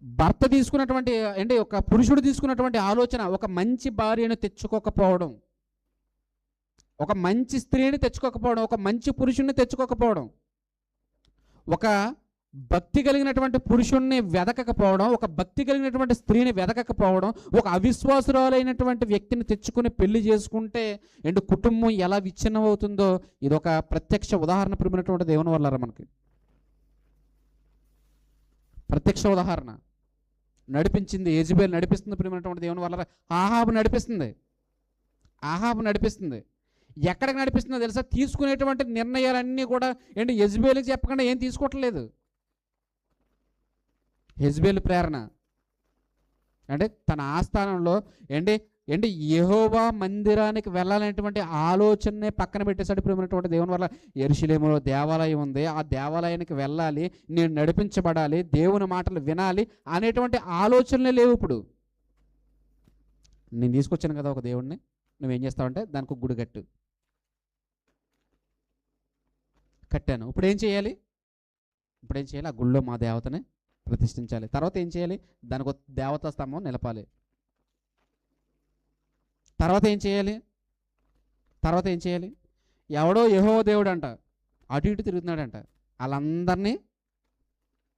భర్త తీసుకున్నటువంటి అంటే ఒక పురుషుడు తీసుకున్నటువంటి ఆలోచన, ఒక మంచి భార్యను తెచ్చుకోకపోవడం, ఒక మంచి స్త్రీని తెచ్చుకోకపోవడం, ఒక మంచి పురుషుణ్ణి తెచ్చుకోకపోవడం, ఒక భక్తి కలిగినటువంటి పురుషుణ్ణి వెదకకపోవడం, ఒక భక్తి కలిగినటువంటి స్త్రీని వెదకకపోవడం, ఒక అవిశ్వాసురాలైనటువంటి వ్యక్తిని తెచ్చుకుని పెళ్లి చేసుకుంటే ఏంటి కుటుంబం ఎలా విచ్ఛిన్నం అవుతుందో ఇది ఒక ప్రత్యక్ష ఉదాహరణ ప్రియమైనటువంటి దేవుని వల్ల. మనకి ప్రత్యక్ష ఉదాహరణ నడిపించింది యెజబెల్, నడిపిస్తుంది ప్రియమైనటువంటి దేవుని వల్ల. ఆహాబు నడిపిస్తుంది. ఎక్కడికి నడిపిస్తుందో తెలుసా? తీసుకునేటువంటి నిర్ణయాలన్నీ కూడా ఏంటి యెజబెల్కి చెప్పకుండా ఏం తీసుకోవట్లేదు. యెజబెల్ ప్రేరణ అంటే తన ఆస్థానంలో ఏంటి యెహోవా మందిరానికి వెళ్ళాలనేటువంటి ఆలోచననే పక్కన పెట్టేశాడు ప్రియమైనటువంటి దేవుని వల్ల. యెరూషలేములో దేవాలయం ఉంది, ఆ దేవాలయానికి వెళ్ళాలి, నేను నడిపించబడాలి, దేవుని మాటలు వినాలి అనేటువంటి ఆలోచనలే లేవు. ఇప్పుడు నేను తీసుకొచ్చాను కదా ఒక దేవుడిని, నువ్వేం చేస్తావంటే దానికి ఒక గుడి కట్టాను. ఇప్పుడు ఏం చేయాలి? ఆ గుళ్ళో మా దేవతని ప్రతిష్ఠించాలి. తర్వాత ఏం చేయాలి? దానికి ఒక దేవతా స్తంభం నిలపాలి. తర్వాత ఏం చేయాలి? ఎవడో యెహోవా దేవుడు అంట అటు ఇటు తిరుగుతున్నాడంట, వాళ్ళందరినీ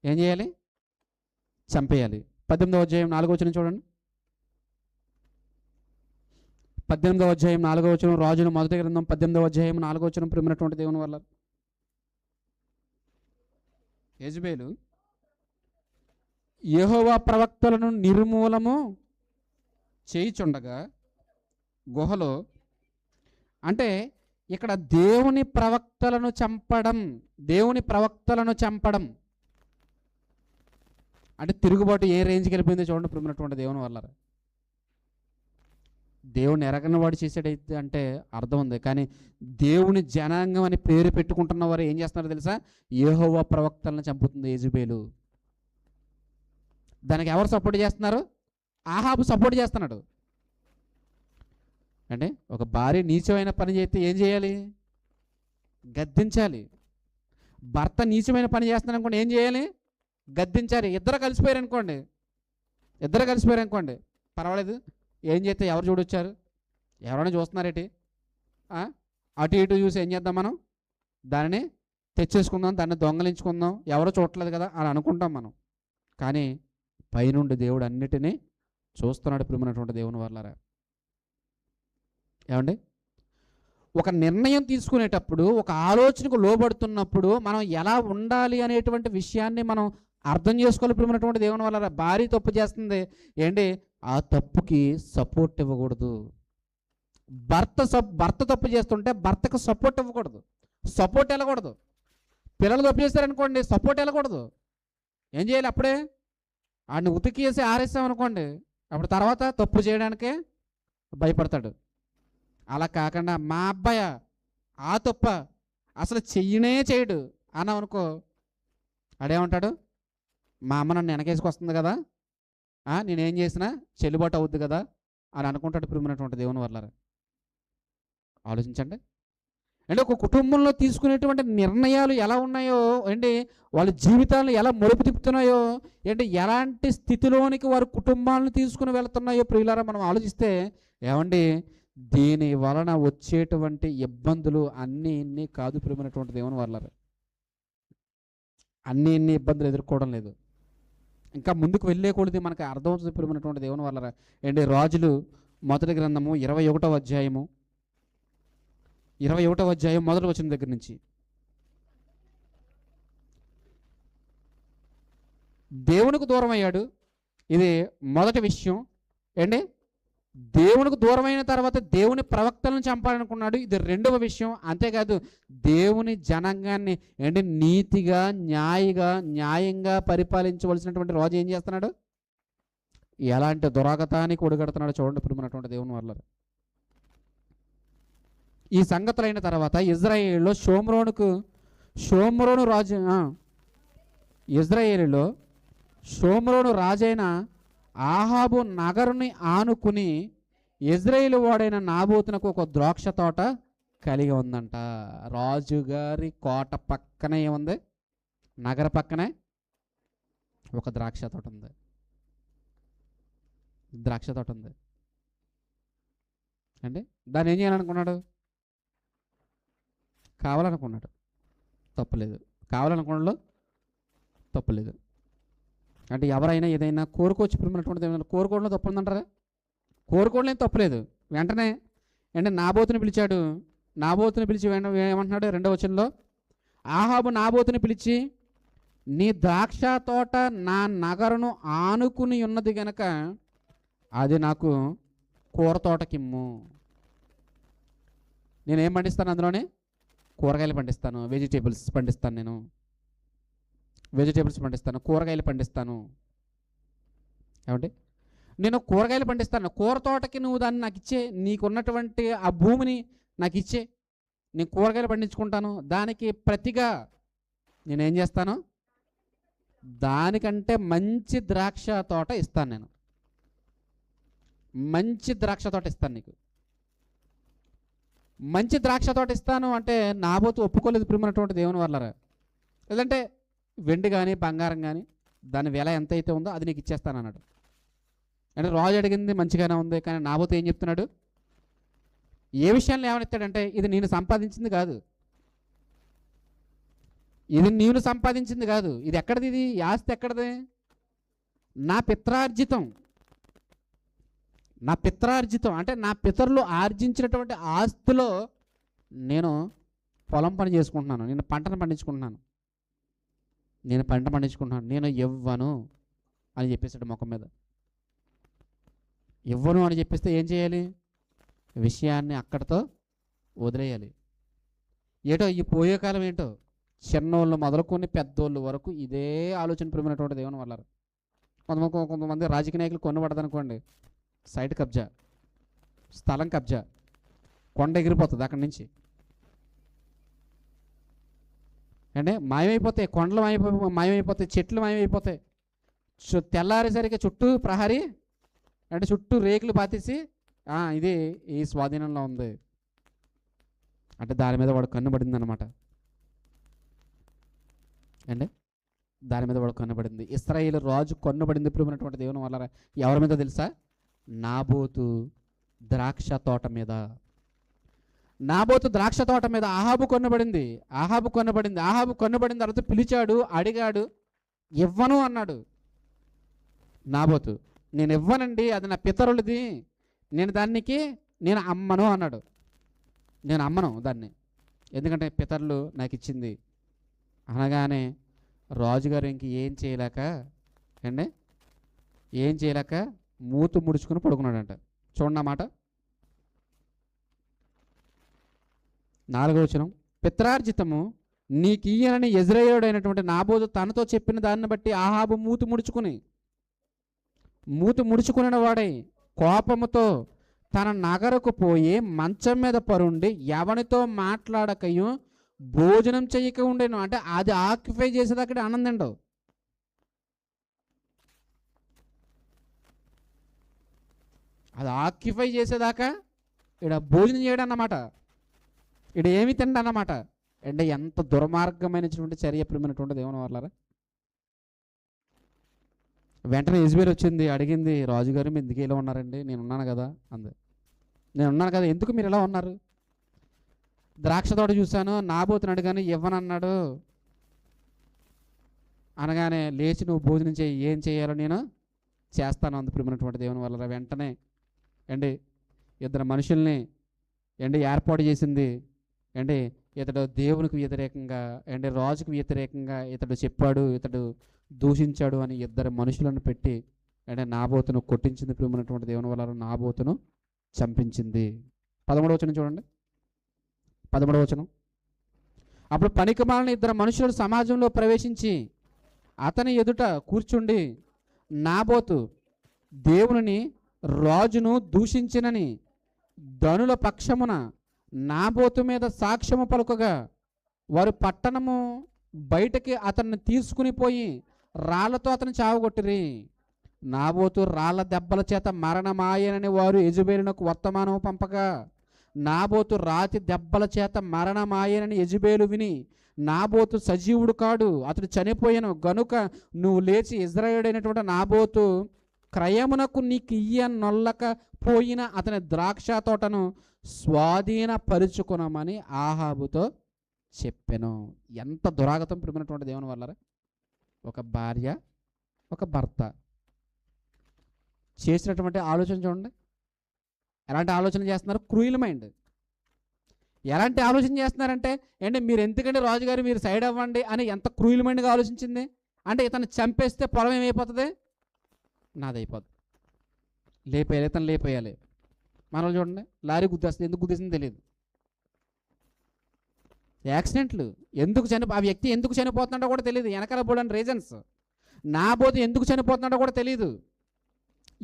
ఏం చేయాలి? చంపేయాలి. 18వ అధ్యాయం 4వ వచనం చూడండి. 18వ అధ్యాయం 4వ వచనం, రాజుల మొదటి గ్రంథం 18వ అధ్యాయం 4వ వచనం. ప్రియమైనటువంటి దేవుని వల్ల యెజబెలు యెహోవా ప్రవక్తలను నిర్మూలము చేయుచుండగా గుహలో, అంటే ఇక్కడ దేవుని ప్రవక్తలను చంపడం అంటే తిరుగుబాటు ఏ రేంజ్కి వెళ్ళిపోయిందో చూడండి ప్రియమైనటువంటి దేవుని వల్ల. దేవుని ఎరగని వాడు చేసాడైతే అంటే అర్థం ఉంది, కానీ దేవుని జనాంగం అని పేరు పెట్టుకుంటున్న వారు ఏం చేస్తున్నారో తెలుసా? యెహోవా ప్రవక్తలను చంపుతుంది యెజబెలు. దానికి ఎవరు సపోర్ట్ చేస్తున్నారు? ఆహాబు సపోర్ట్ చేస్తున్నాడు. అంటే ఒక భార్య నీచమైన పని చేస్తే ఏం చేయాలి? గద్దించాలి. భర్త నీచమైన పని చేస్తున్నాడు అనుకోండి, ఏం చేయాలి? గద్దించాలి. ఇద్దరు కలిసిపోయారు అనుకోండి, ఇద్దరు కలిసిపోయారు అనుకోండి, పర్వాలేదు, ఏం చేస్తే ఎవరు చూడొచ్చారు, ఎవరైనా చూస్తున్నారేటి, అటు ఇటు చూసి ఏం చేద్దాం మనం, దానిని తెచ్చేసుకుందాం, దాన్ని దొంగలించుకుందాం, ఎవరో చూడట్లేదు కదా అని అనుకుంటాం మనం. కానీ పైనుండి దేవుడు అన్నిటినీ చూస్తున్నాడు ప్రియమైనటువంటి దేవుని వల్లరా. ఏమండి, ఒక నిర్ణయం తీసుకునేటప్పుడు, ఒక ఆలోచనకు లోబడుతున్నప్పుడు మనం ఎలా ఉండాలి అనేటువంటి విషయాన్ని మనం అర్థం చేసుకోవాలి ప్రియమైనటువంటి దేవుని వల్ల. భార్య తప్పు చేస్తుంది ఏంటి, ఆ తప్పుకి సపోర్ట్ ఇవ్వకూడదు. భర్త తప్పు చేస్తుంటే భర్తకు సపోర్ట్ ఇవ్వకూడదు, సపోర్ట్ వెళ్ళకూడదు. పిల్లలు తప్పు చేస్తారనుకోండి, సపోర్ట్ వెళ్ళకూడదు. ఏం చేయాలి, అప్పుడే ఆడిని ఉతికేసి ఆరేసామనుకోండి, అప్పుడు తర్వాత తప్పు చేయడానికే భయపడతాడు. అలా కాకుండా మా అబ్బాయ ఆ తప్ప అసలు చెయ్యనే చేయడు అన్నామనుకో, ఆడేమంటాడు, మా అమ్మ నన్ను వెనకేసుకొస్తుంది కదా, నేనేం చేసినా చెల్లుబాటు అవుద్ది కదా అని అనుకుంటాడు ప్రియమైనటువంటి దేవుని వల్ల. ఆలోచించండి. అంటే ఒక కుటుంబంలో తీసుకునేటువంటి నిర్ణయాలు ఎలా ఉన్నాయో, ఏంటి వాళ్ళ జీవితాలను ఎలా మలుపు తిప్పుతున్నాయో, ఏంటి ఎలాంటి స్థితిలోనికి వారి కుటుంబాలను తీసుకుని వెళుతున్నాయో ప్రియులారా మనం ఆలోచిస్తే, ఏమండి దీని వలన వచ్చేటువంటి ఇబ్బందులు అన్నీ ఇన్ని కాదు ప్రియమైనటువంటి దేవుని వల్ల. అన్నీ ఇన్ని ఇబ్బందులు ఎదుర్కోవడం లేదు. ఇంకా ముందుకు వెళ్ళే కొలిది మనకు అర్థమవుతుంది ప్రియమైనటువంటి దేవుని వల్ల. ఏంటి రాజులు మొదటి గ్రంథము 21వ అధ్యాయము 21వ అధ్యాయం మొదటి వచనం దగ్గర నుంచి, దేవునికి దూరం అయ్యాడు. ఇది మొదటి విషయం. ఏంటి, దేవునికి దూరమైన తర్వాత దేవుని ప్రవక్తలను చంపాలనుకున్నాడు. ఇది రెండవ విషయం. అంతేకాదు దేవుని జనాంగాన్ని ఏంటి నీతిగా న్యాయంగా పరిపాలించవలసినటువంటి రాజు ఏం చేస్తున్నాడు, ఎలాంటి దురాగతానికి ఒడిగడుతున్నాడు చూడండి ప్రియమైనటువంటి దేవుని వల్ల. ఈ సంగతులైన తర్వాత ఇజ్రాయేలులో షోమ్రోను రాజు ఇజ్రాయేలులో షోమ్రోను రాజైన ఆహాబు నగరుని ఆనుకుని ఇజ్రాయేలు వాడైన నాబోతునకు ఒక ద్రాక్ష తోట కలిగి ఉందంట. రాజుగారి కోట పక్కనే ఏముంది, నగర పక్కనే ఒక ద్రాక్ష తోట ఉంది. అంటే దాన్ని ఏం చేయాలనుకున్నాడు, కావాలనుకున్నాడు, తప్పులేదు. కావాలనుకున్నాడు, తప్పులేదు. అంటే ఎవరైనా ఏదైనా కోరుకోవచ్చు ప్రియమైనటువంటి ఏమైనా కోరుకోవడంలో తప్పు ఉందంటారా, కోరుకోవడం ఏం తప్పులేదు. వెంటనే అంటే నాబోతుని పిలిచాడు. నాబోతుని పిలిచి ఏమంటున్నాడు 2వ వచనంలో, ఆహాబు నాబోతుని పిలిచి, నీ ద్రాక్ష తోట నా నగరును ఆనుకుని ఉన్నది గనక అది నాకు కూర తోటకిమ్ము. నేనేం పండిస్తాను, అందులోనే కూరగాయలు పండిస్తాను, వెజిటేబుల్స్ పండిస్తాను, కూరగాయలు పండిస్తాను. ఏమంటే నేను కూరగాయలు పండిస్తాను, కూర తోటకి నువ్వు దాన్ని నాకు ఇచ్చే, నీకున్నటువంటి ఆ భూమిని నాకు ఇచ్చే, నేను కూరగాయలు పండించుకుంటాను. దానికి ప్రతిగా నేనేం చేస్తాను, దానికంటే మంచి ద్రాక్ష తోట ఇస్తాను. నేను మంచి ద్రాక్ష తోట ఇస్తాను నీకు, మంచి ద్రాక్ష తోట ఇస్తాను అంటే నాబోతు ఒప్పుకోలేదు ప్రియమైనటువంటి దేవుని వల్లరా. లేదంటే వెండి కానీ బంగారం కానీ దాని వెల ఎంత అయితే ఉందో అది నీకు ఇచ్చేస్తాను అన్నాడు. అంటే రాజు అడిగింది మంచిగానే ఉంది, కానీ నాబోతు ఏం చెప్తున్నాడు, ఏ విషయాన్ని ఏమనిస్తాడంటే, ఇది నేను సంపాదించింది కాదు, ఇది నీవు సంపాదించింది కాదు, ఇది ఎక్కడిది, ఇది ఆస్తి ఎక్కడిది, నా పిత్రార్జితం అంటే నా పితరులు ఆర్జించినటువంటి ఆస్తిలో నేను పొలం పని చేసుకుంటున్నాను, నేను పంట పండించుకుంటున్నాను, నేను ఇవ్వను అని చెప్పేసాడు ముఖం మీద. ఇవ్వను అని చెప్పేస్తే ఏం చేయాలి, విషయాన్ని అక్కడితో వదిలేయాలి. ఏటో ఈ పోయే కాలం ఏంటో, చిన్నోళ్ళు మొదలుకొని పెద్దోళ్ళు వరకు ఇదే ఆలోచన ప్రియమైనటువంటి దేవుని వల్ల. కొంతమంది రాజకీయ నాయకులు కొనబడదనుకోండి, సైట్ కబ్జా, స్థలం కబ్జా, కొండ ఎగిరిపోతుంది అక్కడి నుంచి. అంటే మాయమైపోతాయి, కొండలు మాయమైపోతాయి, చెట్లు మాయమైపోతాయి. తెల్లారేసరికి చుట్టూ ప్రహరీ అంటే చుట్టూ రేకులు పాతేసి ఇది ఈ స్వాధీనంలో ఉంది అంటే దాని మీద వాడు కన్ను పడింది అనమాట. అంటే దాని మీద వాడు కొనబడింది. ఇశ్రాయేలు రాజు కొనబడింది ప్రియమైనటువంటి దేవుని వల్ల. ఎవరి మీద తెలుసా? నాబోతు ద్రాక్ష తోట మీద. నాబోతు ద్రాక్ష తోట మీద ఆహాబు కొనబడింది. ఆహాబు కొనబడిన తర్వాత పిలిచాడు, అడిగాడు, ఇవ్వను అన్నాడు. నాబోతు, నేను ఇవ్వనండి, అది నా పితరులది, నేను అమ్మను అన్నాడు. నేను అమ్మను దాన్ని, ఎందుకంటే పితరులు నాకు ఇచ్చింది అనగానే రాజుగారు ఇంక ఏం చేయలేక మూతు ముడుచుకుని పడుకున్నాడంట. చూడండి మాట 4వ వచనం. పిత్రార్జితము నీకు ఈయనని యెజ్రెయేలుడైనటువంటి నాబోతు తనతో చెప్పిన దాన్ని బట్టి ఆహాబు మూతు ముడుచుకున్న వాడై కోపముతో తన నగరకు పోయి మంచం మీద పరుండి ఎవరితో మాట్లాడకయు భోజనం చెయ్యక ఉండేను. అంటే అది ఆక్యుపై చేసేదాకా ఆనందం ఉండవు. అది ఆక్యుపై చేసేదాకా ఇక్కడ భోజనం చేయడం అన్నమాట, ఇక్కడ ఏమి తిండి అన్నమాట. అంటే ఎంత దుర్మార్గమైనటువంటి చర్య ప్రియమైనటువంటి దేవుని వాళ్ళారా. వెంటనే యెజబెల్ వచ్చింది, అడిగింది, రాజుగారు మీరు ఎందుకు ఇలా ఉన్నారండి? నేను ఉన్నాను కదా అంది. నేను ఉన్నాను కదా, ఎందుకు మీరు ఇలా ఉన్నారు? ద్రాక్ష తోట చూశాను, నాబోతుని అడిగాను, ఇవ్వనన్నాడు అనగానే లేచి నువ్వు భోజనం చేయి, ఏం చేయాలో నేను చేస్తాను అందు ప్రియమైనటువంటి దేవుని వల్ల. వెంటనే ఇద్దరు మనుషుల్ని ఏర్పాటు చేసింది. ఇతడు దేవునికి వ్యతిరేకంగా రాజుకు వ్యతిరేకంగా ఇతడు చెప్పాడు, ఇతడు దూషించాడు అని ఇద్దరు మనుషులను పెట్టి నాబోతును కొట్టించింది ప్రియమైనటువంటి దేవుని వల్ల. నాబోతును చంపించింది. 13వ వచనం చూడండి. 13వ వచనం. అప్పుడు పనికిమాలిన ఇద్దరు మనుషులు సమాజంలో ప్రవేశించి అతని ఎదుట కూర్చుండి, నాబోతు దేవుని రాజును దూషించినని ధనుల పక్షమున నాబోతు మీద సాక్ష్యము పలుకగా వారు పట్టణము బయటకి అతన్ని తీసుకుని పోయి రాళ్లతో అతను చావగొట్టిరి. నాబోతు రాళ్ల దెబ్బల చేత మరణమాయనని వారు యెజబెలునకు వర్తమానము పంపగా నాబోతు రాతి దెబ్బల చేత మరణమాయనని యెజబెలు విని, నాబోతు సజీవుడు కాడు, అతడు చనిపోయాను గనుక నువ్వు లేచి ఇశ్రాయేలుడైనటువంటి నాబోతు క్రయమునకు నీకు నొల్లక పోయిన అతని ద్రాక్ష తోటను స్వాధీనపరుచుకున్నామని ఆహాబుతో చెప్పెను. ఎంత దురాగతం ప్రియమైనటువంటి దేవుని వల్ల. ఒక భార్య, ఒక భర్త చేసినటువంటి ఆలోచన చూడండి. ఎలాంటి ఆలోచన చేస్తున్నారు? Cruel mind. ఎలాంటి ఆలోచన చేస్తున్నారంటే మీరు ఎందుకంటే రాజుగారు మీరు సైడ్ అవ్వండి అని ఎంత క్రూయల్ మైండ్గా ఆలోచించింది. ఇతను చంపేస్తే పొలం ఏమైపోతుంది? నాదైపోతుంది. ఇతను లేపేయాలి. మనల్ని చూడండి, లారీ గుద్దేస్తుంది, ఎందుకు గుద్దేసింది తెలియదు. యాక్సిడెంట్లు ఆ వ్యక్తి ఎందుకు చనిపోతున్నాడో కూడా తెలియదు. వెనకాల పోవడానికి రీజన్స్. నాబోతు ఎందుకు చనిపోతున్నాడో కూడా తెలియదు.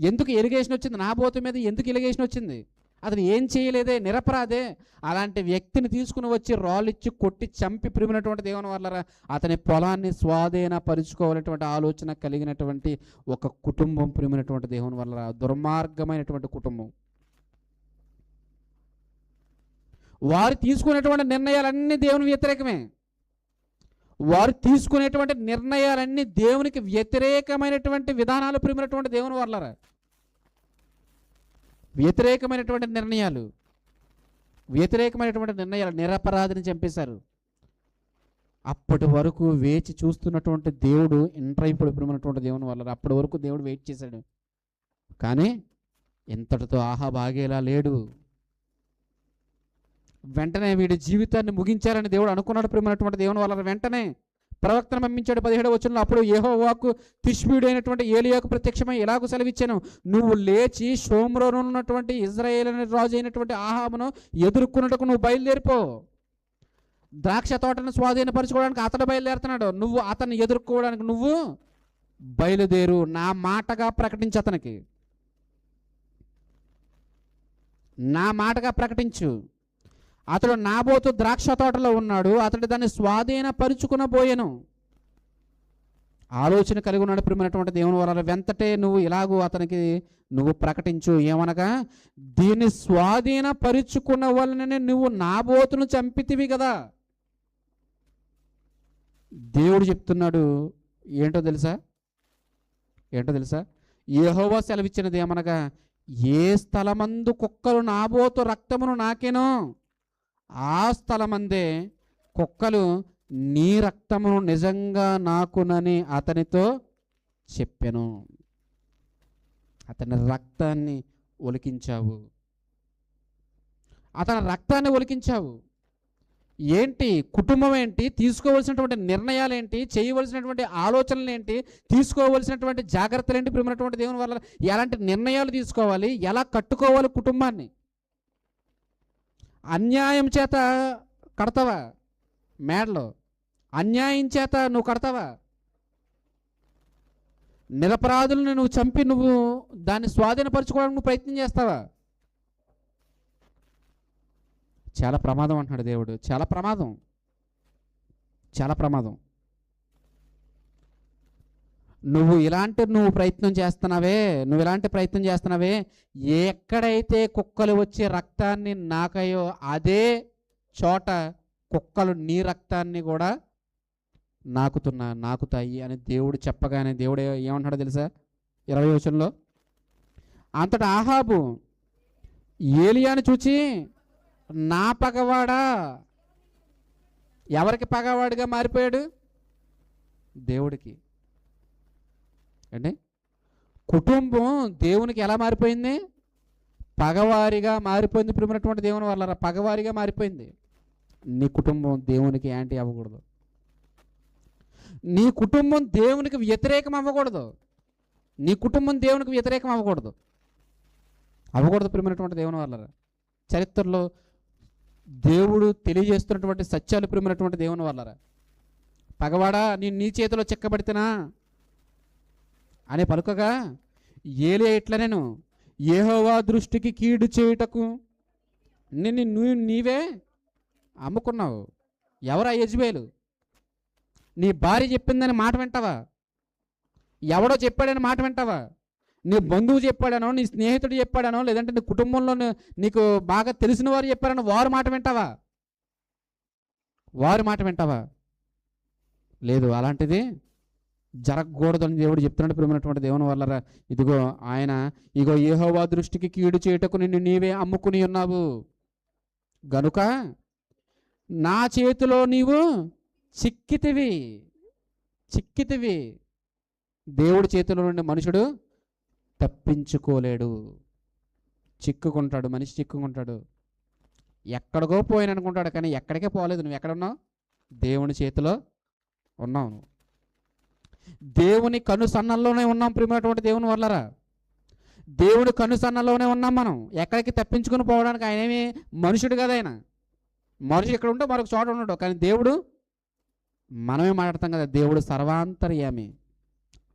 ఎందుకు ఎలిగేషన్ వచ్చింది నాబోతు మీద? ఎందుకు ఎలిగేషన్ వచ్చింది? అతను ఏం చేయలేదే, నిరపరాధే. అలాంటి వ్యక్తిని తీసుకుని వచ్చి రాళ్ళిచ్చి కొట్టి చంపి ప్రియమైనటువంటి దేవుని వల్ల అతని పొలాన్ని స్వాధీనపరుచుకోవాలనేటువంటి ఆలోచన కలిగినటువంటి ఒక కుటుంబం ప్రియమైనటువంటి దేవుని వల్ల. దుర్మార్గమైనటువంటి కుటుంబం. వారు తీసుకునేటువంటి నిర్ణయాలన్నీ దేవుని వ్యతిరేకమే. వారు తీసుకునేటువంటి నిర్ణయాలన్నీ దేవునికి వ్యతిరేకమైనటువంటి విధానాలు ప్రియమైనటువంటి దేవుని వల్ల. వ్యతిరేకమైనటువంటి నిర్ణయాలు నిరపరాధిని చంపేశారు. అప్పటి వరకు వేచి చూస్తున్నటువంటి దేవుడు ఇంట్రైపుడు ప్రియమైనటువంటి దేవుని వల్ల. అప్పటి వరకు దేవుడు వెయిట్ చేశాడు. కానీ ఇంతటితో ఆహాబు ఆగేలా లేడు. వెంటనే వీడి జీవితాన్ని ముగించాలని దేవుడు అనుకున్నాడు ప్రియమైనటువంటి దేవుని వల్ల. వెంటనే ప్రవక్తను పంపించాడు. 17వ వచనంలో, అప్పుడు యెహోవాకు తిష్బీయుడైనటువంటి ఏలియాకు ప్రత్యక్షమై ఇలాగూ సెలవిచ్చాను, నువ్వు లేచి షోమ్రోను ఉన్నటువంటి ఇజ్రాయేలు రాజు అయినటువంటి ఆహాబును ఎదుర్కొన్నట్టుకు నువ్వు బయలుదేరిపో. ద్రాక్ష తోటను స్వాధీనపరచుకోవడానికి అతడు బయలుదేరుతున్నాడు. నువ్వు అతన్ని ఎదుర్కోవడానికి నువ్వు బయలుదేరు. నా మాటగా ప్రకటించు, అతనికి నా మాటగా ప్రకటించు. అతడు నాబోతు ద్రాక్ష తోటలో ఉన్నాడు, అతడు దాన్ని స్వాధీనపరుచుకునబోయెను. ఆలోచన కలిగి ఉన్నాడు ప్రియమైనటువంటి దేవుని వల్ల. వెంటనే నువ్వు ఇలాగూ అతనికి నువ్వు ప్రకటించు, ఏమనగా దీన్ని స్వాధీనపరుచుకున్న వలననే నువ్వు నాబోతును చంపితివి కదా. దేవుడు చెప్తున్నాడు, ఏంటో తెలుసా? ఏంటో తెలుసా? యెహోవా సెలవిచ్చినది ఏమనగా, ఏ స్థలమందు కుక్కలు నాబోతు రక్తమును నాకెనో ఆ స్థలమందే కుక్కలు నీ రక్తమును నిజంగా నాకునని అతనితో చెప్పెను. అతని రక్తాన్ని ఒలికించావు, అతని రక్తాన్ని ఒలికించావు. ఏంటి కుటుంబం ఏంటి, తీసుకోవలసినటువంటి నిర్ణయాలు ఏంటి, చేయవలసినటువంటి ఆలోచనలు ఏంటి, తీసుకోవలసినటువంటి జాగ్రత్తలు ఏంటి? ప్రియమైనటువంటి దేవుని వల్ల ఎలాంటి నిర్ణయాలు తీసుకోవాలి, ఎలా కట్టుకోవాలి కుటుంబాన్ని? అన్యాయం చేత కడతావా మేడలో? అన్యాయం చేత నువ్వు కడతావా? నిరపరాధులను నువ్వు చంపి నువ్వు దాన్ని స్వాధీనపరచుకోవడానికి నువ్వు ప్రయత్నం చేస్తావా? చాలా ప్రమాదం అంటున్నాడు దేవుడు. చాలా ప్రమాదం, చాలా ప్రమాదం. నువ్వు ప్రయత్నం చేస్తున్నావే, నువ్వు ఇలాంటి ప్రయత్నం చేస్తున్నావే, ఎక్కడైతే కుక్కలు వచ్చి రక్తాన్ని నాకాయో అదే చోట కుక్కలు నీ రక్తాన్ని కూడా నాకుతాయి అని దేవుడు చెప్పగానే దేవుడు ఏమంటాడో తెలుసా? 20వ వచనంలో, అంతటా ఆహాబు ఏలియాను చూచి, నా పగవాడా. ఎవరికి పగవాడిగా మారిపోయాడు? దేవుడికి. అంటే కుటుంబం దేవునికి ఎలా మారిపోయింది? పగవారిగా మారిపోయింది. ప్రియమైనటువంటి దేవుని వల్ల పగవారిగా మారిపోయింది. నీ కుటుంబం దేవునికి యాంటీ అవ్వకూడదు. నీ కుటుంబం దేవునికి వ్యతిరేకం అవ్వకూడదు. నీ కుటుంబం దేవునికి వ్యతిరేకం అవ్వకూడదు. ప్రియమైనటువంటి దేవుని వల్ల చరిత్రలో దేవుడు తెలియజేస్తున్నటువంటి సత్యాలు ప్రియమైనటువంటి దేవుని వల్ల, పగవాడా నేను నీ చేతిలో చిక్కబడితేనా అనే పలుకగా, ఏలియా ఇట్లా, నేను యెహోవా దృష్టికి కీడు చేయుటకు నీవే అమ్ముకున్నావు. ఎవరా యెజబేలు? నీ భార్య చెప్పిందని మాట వింటావా? ఎవడో చెప్పాడని మాట వింటావా? నీ బంధువు చెప్పాడానో, నీ స్నేహితుడు చెప్పాడానో, లేదంటే నీ కుటుంబంలో నీకు బాగా తెలిసిన వారు చెప్పారనో వారి మాట వింటావా? లేదు. అలాంటిది జరగకూడదని దేవుడు చెప్తున్నాడు. ప్రియమైనటువంటి దేవుని వల్ల ఇగో యెహోవా దృష్టికి కీడు చేయుటకు నిన్ను నీవే అమ్ముకుని ఉన్నావు గనుక నా చేతిలో నీవు చిక్కితివి. దేవుడి చేతిలో నుండి మనుషుడు తప్పించుకోలేడు. చిక్కుకుంటాడు, మనిషి చిక్కుకుంటాడు. ఎక్కడికో పోయిన అనుకుంటాడు, కానీ ఎక్కడికే పోలేదు. నువ్వు ఎక్కడున్నావు? దేవుని చేతిలో ఉన్నావు. దేవుని కనుసన్నల్లోనే ఉన్నాం. ప్రియమైనటువంటి దేవుని వల్లరా, దేవుని కనుసన్నల్లోనే ఉన్నాం మనం. ఎక్కడికి తప్పించుకుని పోవడానికి ఆయనేమి మనుషుడు కదా. ఆయన మనిషి ఇక్కడ ఉంటే మరొక చోట ఉండడు, కానీ దేవుడు మనమే మాట్లాడతాం కదా, దేవుడు సర్వాంతర్యామి,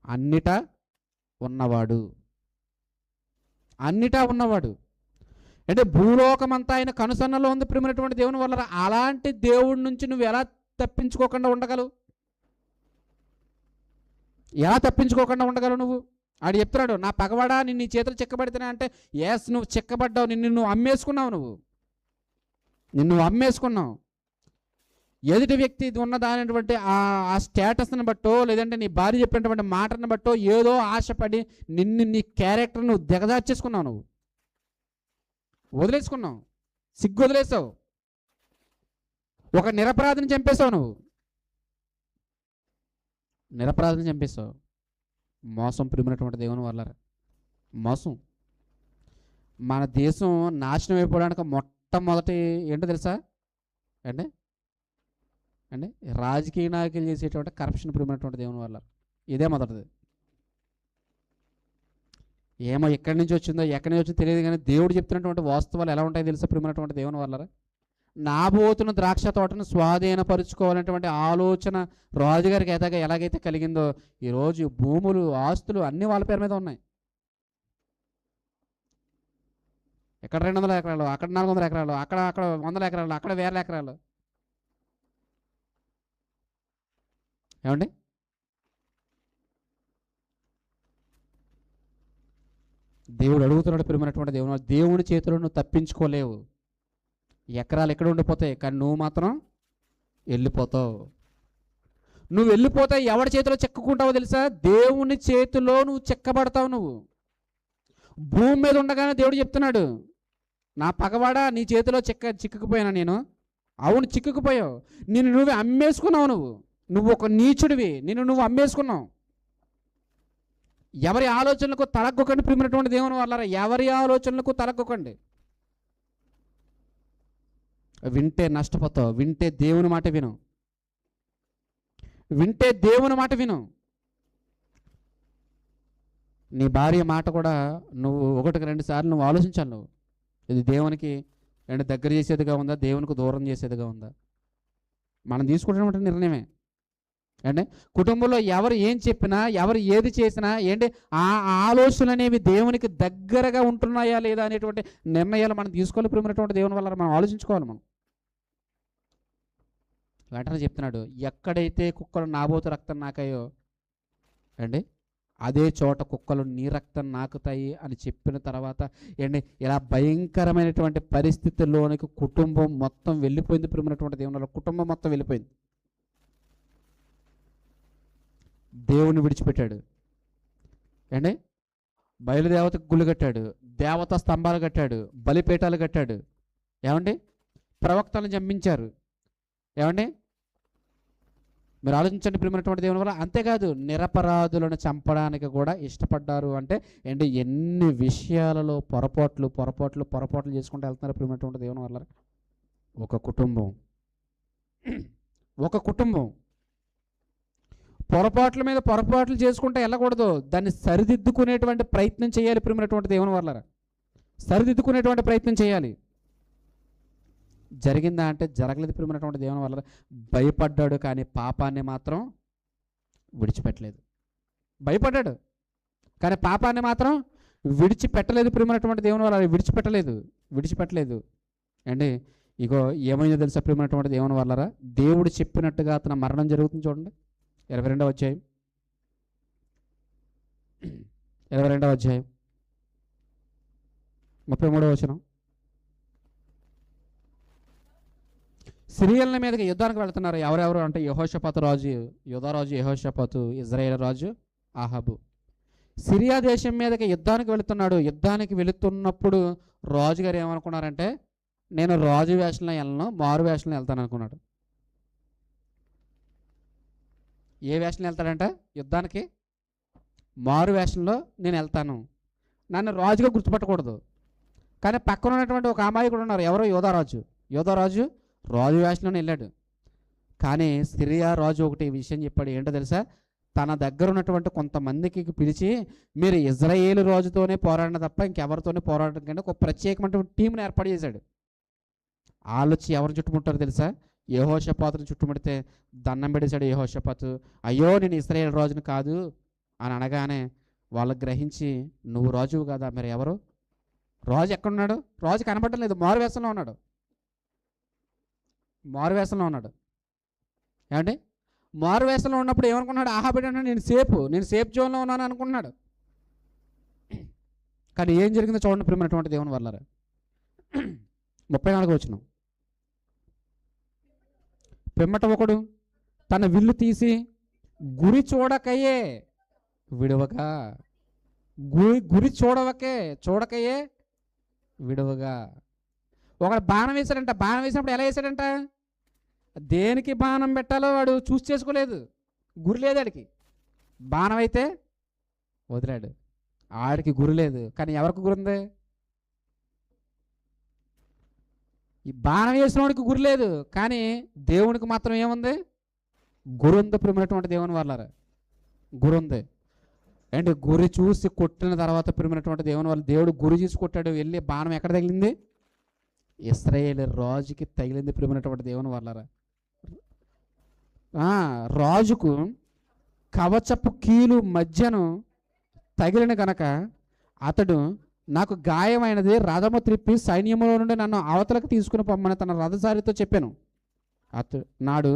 అన్నిటా ఉన్నవాడు. అంటే భూలోకమంతా ఆయన కనుసన్నలో ఉంది. ప్రియమైనటువంటి దేవుని వల్ల అలాంటి దేవుడి నుంచి నువ్వు ఎలా తప్పించుకోకుండా ఉండగలవు? నువ్వు? ఆడు చెప్తున్నాడు, నా పగవాడా నిన్ను నీ చేతులు చిక్కబడితేనే అంటే, ఎస్, నువ్వు చిక్కబడ్డావు. నిన్ను అమ్మేసుకున్నావు. నిన్ను అమ్మేసుకున్నావు. ఎదుటి వ్యక్తి ఉన్నదానటువంటి ఆ స్టేటస్ని బట్టో, లేదంటే నీ భార్య చెప్పినటువంటి మాటను బట్టో ఏదో ఆశపడి నీ క్యారెక్టర్ నువ్వు దిగజార్చేసుకున్నావు. నువ్వు వదిలేసుకున్నావు, సిగ్గు వదిలేసావు. ఒక నిరపరాధిని చంపేశావు. మోసం. ప్రియమైనటువంటి దేవుని వల్ల మోసం. మన దేశం నాశనం అయిపోవడానికి మొట్టమొదటి ఏంటో తెలుసా? అంటే రాజకీయ నాయకులు చేసేటువంటి కరప్షన్. ప్రియమైనటువంటి దేవుని వల్ల ఇదే మొదటిది. ఏమో ఎక్కడి నుంచి వచ్చిందో తెలియదు, కానీ దేవుడు చెప్తున్నటువంటి వాస్తవాలు ఎలా ఉంటాయో తెలుసా? ప్రియమైనటువంటి దేవుని వల్ల నాబోతున్న ద్రాక్ష తోటను స్వాధీనపరుచుకోవాలనేటువంటి ఆలోచన రాజుగారికి ఎలాగైతే కలిగిందో, ఈరోజు భూములు, ఆస్తులు అన్ని వాళ్ళ పేరు మీద ఉన్నాయి. ఇక్కడ 200 ఎకరాలు, అక్కడ 400 ఎకరాలు, అక్కడ 100 ఎకరాలు, అక్కడ 1000 ఎకరాలు. ఏమండి? దేవుడు అడుగుతున్నాడు, ప్రియమైనటువంటి దేవుని చేతిలో నువ్వు తప్పించుకోలేవు. ఎకరాలు ఎక్కడ ఉండిపోతాయి, కానీ నువ్వు మాత్రం వెళ్ళిపోతావు. నువ్వు వెళ్ళిపోతే ఎవరి చేతిలో చిక్కుకుంటావో తెలుసా? దేవుని చేతిలో నువ్వు చిక్కబడతావు. నువ్వు భూమి మీద ఉండగానే దేవుడు చెప్తున్నాడు, నా పగవాడా నీ చేతిలో చిక్కుకుపోయాను నేను. అవును, చిక్కుకుపోయావు. నిన్ను నువ్వే అమ్మేసుకున్నావు. నువ్వు ఒక నీచుడివి, నిన్ను నువ్వు అమ్మేసుకున్నావు. ఎవరి ఆలోచనలకు తలగ్గొకండి ప్రియమైనటువంటి దేవుని వాళ్ళారా, ఎవరి ఆలోచనలకు తలగ్గొకండి. వింటే నష్టపోతావు. వింటే దేవుని మాట విను. వింటే దేవుని మాట విను. నీ భార్య మాట కూడా నువ్వు 1-2 సార్లు నువ్వు ఆలోచించాలి. నువ్వు ఇది దేవునికి దగ్గర చేసేదిగా ఉందా, దేవునికి దూరం చేసేదిగా ఉందా? మనం తీసుకుంటున్నటువంటి నిర్ణయమే. అంటే కుటుంబంలో ఎవరు ఏం చెప్పినా, ఎవరు ఏది చేసినా ఏంటి, ఆ ఆలోచనలు అనేవి దేవునికి దగ్గరగా ఉంటున్నాయా లేదా అనేటువంటి నిర్ణయాలు మనం తీసుకోవాలి. ప్రియమైనటువంటి దేవుని వల్ల మనం ఆలోచించుకోవాలి. మనం వెంటనే చెప్తున్నాడు, ఎక్కడైతే కుక్కలు నాబోతు రక్తం నాకాయో అండి అదే చోట కుక్కలు నీ రక్తం నాకుతాయి అని చెప్పిన తర్వాత ఏంటి, ఇలా భయంకరమైనటువంటి పరిస్థితుల్లోనికి కుటుంబం మొత్తం వెళ్ళిపోయింది. ప్రియమైనటువంటి దేవుని వల్ల కుటుంబం మొత్తం వెళ్ళిపోయింది. దేవుని విడిచిపెట్టాడు అండి. బయలుదేవతకు గుళ్ళు కట్టాడు, దేవతా స్తంభాలు కట్టాడు, బలిపీఠాలు కట్టాడు. ఏమండి, ప్రవక్తలను జంపించారు. ఏమండి, మీరు ఆలోచించండి ప్రియమైనటువంటి దేవుని వల్ల. అంతేకాదు నిరపరాధులను చంపడానికి కూడా ఇష్టపడ్డారు. అంటే ఏంటి, ఎన్ని విషయాలలో పొరపాట్లు చేసుకుంటూ వెళ్తున్నారు ప్రియమైనటువంటి దేవుని వల్ల. ఒక కుటుంబం పొరపాట్ల మీద పొరపాట్లు చేసుకుంటే వెళ్ళకూడదు. దాన్ని సరిదిద్దుకునేటువంటి ప్రయత్నం చేయాలి ప్రియమైనటువంటి దేవుని వల్ల. సరిదిద్దుకునేటువంటి ప్రయత్నం చేయాలి. జరిగిందా అంటే జరగలేదు ప్రియమైనటువంటి దేవుని వల్ల. భయపడ్డాడు కానీ పాపాన్ని మాత్రం విడిచిపెట్టలేదు. భయపడ్డాడు కానీ పాపాన్ని మాత్రం విడిచిపెట్టలేదు ప్రియమైనటువంటి దేవుని వల్ల. విడిచిపెట్టలేదు అండి. ఇగో ఏమైందో తెలుసా ప్రియమైనటువంటి దేవుని వల్లరా, దేవుడు చెప్పినట్టుగా అతను మరణం జరుగుతుంది. చూడండి 22వ అధ్యాయం 33వ వచనం. సిరియన్ల మీదకి యుద్ధానికి వెళ్తున్నారు. ఎవరెవరు అంటే యెహోషాపాతు రాజు, యూదారాజు యెహోషాపాతు, ఇజ్రాయేల్ రాజు ఆహాబు. సిరియా దేశం మీదకి యుద్ధానికి వెళుతున్నాడు. యుద్ధానికి వెళుతున్నప్పుడు రాజుగారు ఏమనుకున్నారంటే, నేను రాజు వేషంలో వెళ్ళను, మారు వేషంలో వెళ్తాను అనుకున్నాడు. ఏ వేషంలో వెళ్తాడంట? యుద్ధానికి మారు వేషంలో నేను వెళ్తాను, నన్ను రాజుగా గుర్తుపట్టకూడదు. కానీ పక్కన ఉన్నటువంటి ఒక అమాయకుడు ఉన్నారు. ఎవరో యూదారాజు రాజు వేషంలోనే వెళ్ళాడు. కానీ సిరియా రాజు ఒకటి విషయం చెప్పాడు. ఏంటో తెలుసా? తన దగ్గర ఉన్నటువంటి కొంతమందికి పిలిచి, మీరు ఇజ్రాయేలు రాజుతోనే పోరాడిన తప్ప ఇంకెవరితోనే పోరాడడం కంటే ఒక ప్రత్యేకమైనటువంటి టీంని ఏర్పాటు చేశాడు. వాళ్ళు వచ్చి ఎవరు చుట్టుముట్టారో తెలుసా? యెహోషాపాతును చుట్టుముడితే దండం పెట్టేశాడు యెహోషాపాతు. అయ్యో నేను ఇశ్రాయేలు రాజును కాదు అని అనగానే వాళ్ళు గ్రహించి, నువ్వు రాజువు కదా, మరి ఎవరు? రాజు ఎక్కడున్నాడు? రాజు కనబడటం లేదు, మారువేషంలో ఉన్నాడు. ఏమంటే మారువేషంలో ఉన్నప్పుడు ఏమనుకున్నాడు? ఆహాబు అంటే నేను సేఫ్ జోన్లో ఉన్నాను అనుకున్నాడు. కానీ ఏం జరిగిందో చూడండి ప్రియమైనటువంటి దేవుని వల్ల. 34వ వచనం. పిమ్మట ఒకడు తన విల్లు తీసి గురి చూడకయే విడవగా, గురి చూడకయే విడవగా ఒకడు బాణం వేశాడంట. బాణం వేసినప్పుడు ఎలా వేసాడంట? దేనికి బాణం పెట్టాలో వాడు చూసి చేసుకోలేదు. గురి లేదు ఆడికి. బాణం అయితే వదిలాడు, ఆడికి గురి లేదు. కానీ ఎవరికి గురి ఉంది? ఈ బాణం వేసిన వాడికి గురి లేదు, కానీ దేవునికి మాత్రం ఏముంది? గురి ఉంది ప్రియమైనటువంటి దేవుని వాళ్ళారా. గురి ఉంది. అంటే గురి చూసి కొట్టిన తర్వాత ప్రియమైనటువంటి దేవుని వాళ్ళు, దేవుడు గురి చూసి కొట్టాడు. వెళ్ళి బాణం ఎక్కడ తగిలింది? ఇశ్రాయేలు రాజుకి తగిలింది ప్రియమైనటువంటి దేవుని వాళ్ళారా. రాజుకు కవచపు కీలు మధ్యను తగిలిన గనక అతడు, నాకు గాయమైనది, రథము త్రిప్పి సైన్యములో నుండి నన్ను అవతలకు తీసుకుని పొమ్మని తన రథసారితో చెప్పాను. నాడు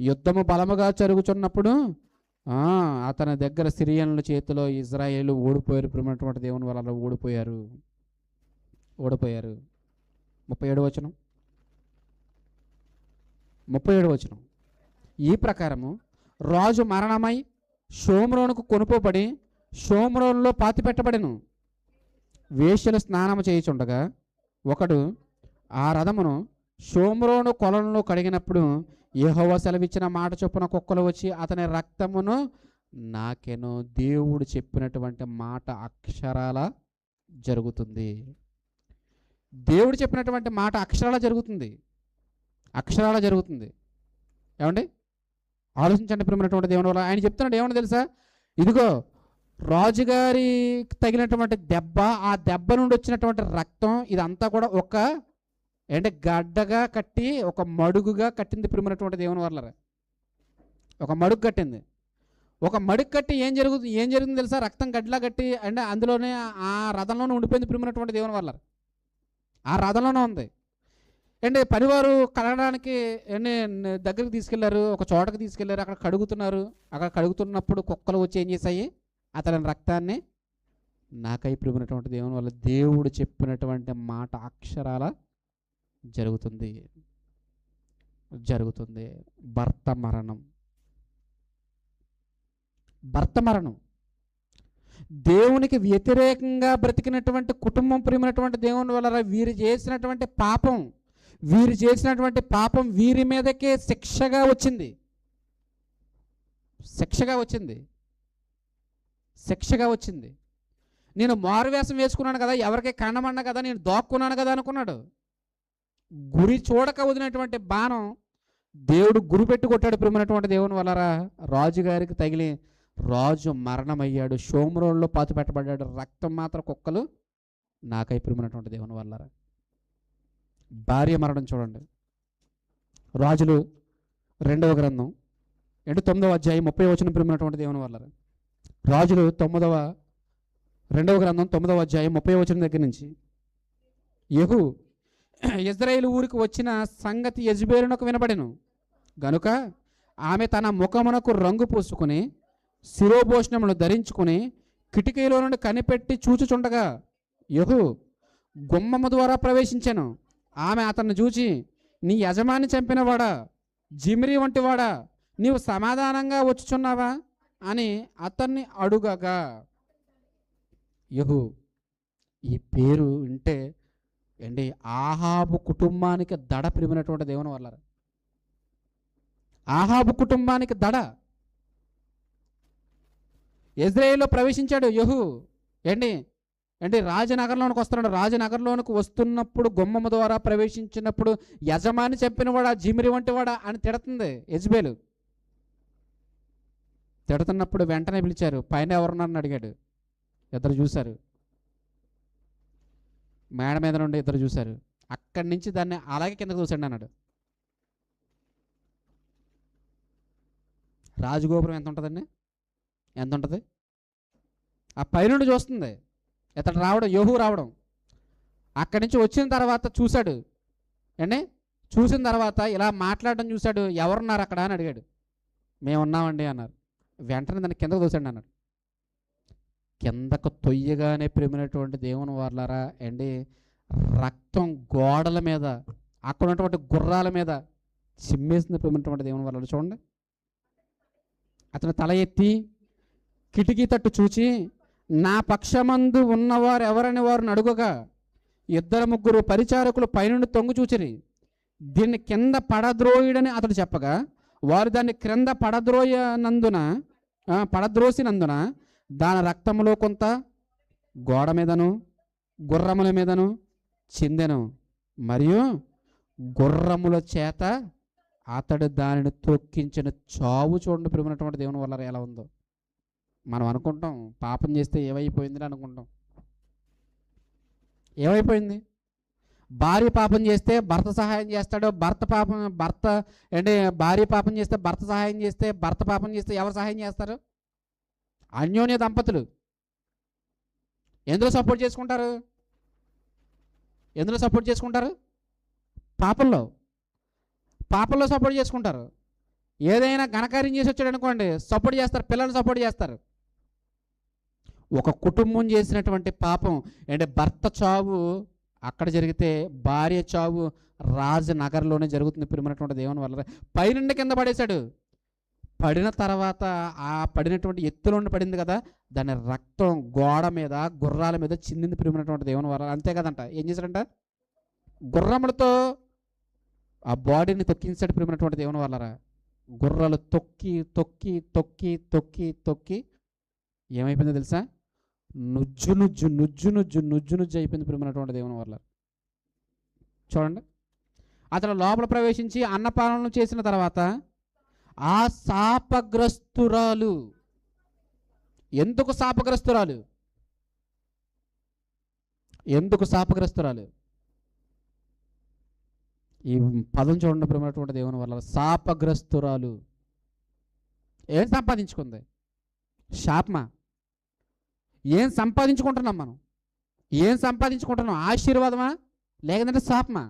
యుద్ధము బలముగా జరుగుతున్నప్పుడు అతని దగ్గర సిరియన్ల చేతిలో ఇజ్రాయేలు ఓడిపోయారు ప్రియమైనటువంటి దేవుని వల్ల. ఓడిపోయారు. 37వ వచనం. ఈ ప్రకారము రాజు మరణమై షోమ్రోనుకు కొనుపోబడి షోమ్రోనులో పాతి పెట్టబడెను. వేశ్యలు స్నానము చేయుచుండగా ఒకడు ఆ రథమును షోమ్రోను కొలంలో కడిగినప్పుడు యెహోవా సెలవిచ్చిన మాట చొప్పున కుక్కలు వచ్చి అతని రక్తమును నాకెను. దేవుడు చెప్పినటువంటి మాట అక్షరాల జరుగుతుంది. దేవుడు చెప్పినటువంటి మాట అక్షరాల జరుగుతుంది. అక్షరాల జరుగుతుంది. ఏమండి, ఆలోచించండి ప్రియమైనటువంటి దేవుని వల్ల. ఆయన చెప్తున్నాడు ఏమన్నా తెలుసా? ఇదిగో రాజుగారికి తగినటువంటి దెబ్బ, ఆ దెబ్బ నుండి వచ్చినటువంటి రక్తం, ఇదంతా కూడా ఒక గడ్డగా కట్టి ఒక మడుగుగా కట్టింది ప్రియమైనటువంటి దేవుని వల్ల. ఒక మడుగు కట్టింది. ఒక మడుగు కట్టి ఏం జరుగుతుంది తెలుసా? రక్తం గడ్డలా కట్టి అందులోనే ఆ రథంలోనే ఉండిపోయింది ప్రియమైనటువంటి దేవుని వల్ల. ఆ రథంలోనే ఉంది. పనివారు కడగడానికి దగ్గరికి తీసుకెళ్లారు, ఒక చోటకి తీసుకెళ్లారు, అక్కడ కడుగుతున్నారు. అక్కడ కడుగుతున్నప్పుడు కుక్కలు వచ్చి ఏం చేశాయి? అతని రక్తాన్ని నాకై ప్రియమైనటువంటి దేవుని వల్ల. దేవుడు చెప్పినటువంటి మాట అక్షరాల జరుగుతుంది. భర్త మరణం, దేవునికి వ్యతిరేకంగా బ్రతికినటువంటి కుటుంబం ప్రియమైనటువంటి దేవుని వల్ల వీరు చేసినటువంటి పాపం వీరి మీదకే శిక్షగా వచ్చింది. నేను మారువేషం వేసుకున్నాను కదా, ఎవరికి కన్నమన్నా కదా, నేను దాక్కున్నాను కదా అనుకున్నాడు. గురి చూడక వదిలినటువంటి బాణం దేవుడు గురి పెట్టి కొట్టాడు ప్రియమైనటువంటి దేవుని వల్లరా. రాజుగారికి తగిలి రాజు మరణమయ్యాడు. షోమ్రోన్లో పాతి పెట్టబడ్డాడు. రక్తం మాత్రం కుక్కలు నాకై ప్రియమైనటువంటి దేవుని వల్లరా. భార్య మరణం చూడండి. రాజులు 2వ గ్రంథం 9వ అధ్యాయం 30వ వచనం ప్రియమైనటువంటి దేవుని వల్ల. రాజులు 2వ గ్రంథం 9వ అధ్యాయం 30వ వచనం దగ్గర నుంచి, యెహూ ఇజ్రాయేలు ఊరికి వచ్చిన సంగతి యెజబెలునకు వినబడెను గనుక ఆమె తన ముఖమునకు రంగు పూసుకుని శిరోభూషణములు ధరించుకుని కిటికీలో నుండి కనిపెట్టి చూచుచుండగా యెహూ గుమ్మము ద్వారా ప్రవేశించెను. ఆమె అతన్ని చూచి, నీ యజమాని చంపినవాడా, జిమ్రీ వంటివాడా, నీవు సమాధానంగా వచ్చుచున్నావా అని అతన్ని అడుగగా, యెహూ ఈ పేరు వింటే ఆహాబు కుటుంబానికి దడ ప్రియమైనటువంటి దేవుని వల్ల. ఆహాబు కుటుంబానికి దడ. ఇజ్రాయేల్లో ప్రవేశించాడు యెహూ. రాజనగర్లోనికి వస్తున్నాడు. రాజనగర్లోనికి వస్తున్నప్పుడు గుమ్మము ద్వారా ప్రవేశించినప్పుడు యజమాని చంపినవాడా, జిమ్రీ వంటివాడా అని తిడుతుంది యెజబెలు. తిడుతున్నప్పుడు వెంటనే పిలిచారు. పైన ఎవరున్నారని అడిగాడు. ఇద్దరు చూశారు. మేడ మీద నుండి ఇద్దరు చూశారు. అక్కడి నుంచి దాన్ని అలాగే కిందకు చూసండి అన్నాడు. రాజగోపురం ఎంత ఉంటుందండి? ఎంత ఉంటుంది? ఆ పైనుండి చూస్తుంది. ఇతడు రావడం, యెహూ రావడం. అక్కడి నుంచి వచ్చిన తర్వాత చూశాడు. చూసిన తర్వాత ఇలా మాట్లాడడం చూశాడు. ఎవరున్నారు అక్కడ అని అడిగాడు. మేము ఉన్నామండి అన్నారు. వెంటనే దాన్ని కిందకు తోసండి అన్నాడు. కిందకు తొయ్యగానే ప్రేమైనటువంటి దేవుని వాళ్ళారా రక్తం గోడల మీద, అక్కడ ఉన్నటువంటి గుర్రాల మీద చిమ్మేసింది ప్రేమైనటువంటి దేవుని వాళ్ళ. చూడండి, అతను తల ఎత్తి కిటికీ తట్టు చూచి, నా పక్షమందు ఉన్నవారు ఎవరని వారిని అడుగగా 2-3 పరిచారకులు పైనుండి తొంగు చూచిరి. దీన్ని కింద పడద్రోయుడని అతడు చెప్పగా, వారు దాన్ని క్రింద పడద్రోసినందున దాని రక్తములో కొంత గోడ మీదను గుర్రముల మీదను చిందెను, మరియు గుర్రముల చేత అతడు దానిని తొక్కించిన చావు. చూడండి ప్రియమైనటువంటి దేవుని వల్ల ఎలా ఉందో. మనం అనుకుంటాం పాపం చేస్తే ఏమైపోయింది అనుకుంటాం. ఏమైపోయింది? భార్య పాపం చేస్తే భర్త సహాయం చేస్తాడు. భార్య పాపం చేస్తే భర్త సహాయం చేస్తే, భర్త పాపం చేస్తే ఎవరు సహాయం చేస్తారు? అన్యోన్య దంపతులు. ఎందులో సపోర్ట్ చేసుకుంటారు? పాపంలో సపోర్ట్ చేసుకుంటారు. ఏదైనా ఘనకార్యం చేసి వచ్చాడు అనుకోండి, సపోర్ట్ చేస్తారు, పిల్లలు సపోర్ట్ చేస్తారు. ఒక కుటుంబం చేసినటువంటి పాపం భర్త చావు అక్కడ జరిగితే, భార్య చావు రాజనగర్లోనే జరుగుతుంది ప్రియమైనటువంటి దేవుని వల్ల. పైనుండి కింద పడేశాడు. పడిన తర్వాత ఆ పడినటువంటి ఎత్తులో ఉండి పడింది కదా, దాని రక్తం గోడ మీద గుర్రాల మీద చిందింది ప్రియమైనటువంటి దేవుని వల్ల. అంతే కదంట, ఏం చేశారంట, గుర్రములతో ఆ బాడీని తొక్కించాడు ప్రియమైనటువంటి దేవుని వల్లరా. గుర్రాలు తొక్కి తొక్కి తొక్కి తొక్కి తొక్కి ఏమైపోయిందో తెలుసా, నుజ్జు నుజ్జు నుజ్జు నుజ్జు నుజ్జు నుజ్జు అయిపోయింది ప్రియమైనటువంటి దేవుని వల్ల. చూడండి, అతను లోపల ప్రవేశించి అన్నపానం చేసిన తర్వాత ఆ శాపగ్రస్తురాలు, ఎందుకు శాపగ్రస్తురాలు, ఎందుకు శాపగ్రస్తురాలు, ఈ పదం చూడండి ప్రియమైనటువంటి దేవుని వల్ల. శాపగ్రస్తురాలు ఏం సంపాదించుకుంది, శాపమా? ఏం సంపాదించుకుంటున్నాం మనం, ఏం సంపాదించుకుంటున్నాం, ఆశీర్వాదమా లేదంటే శాపమా?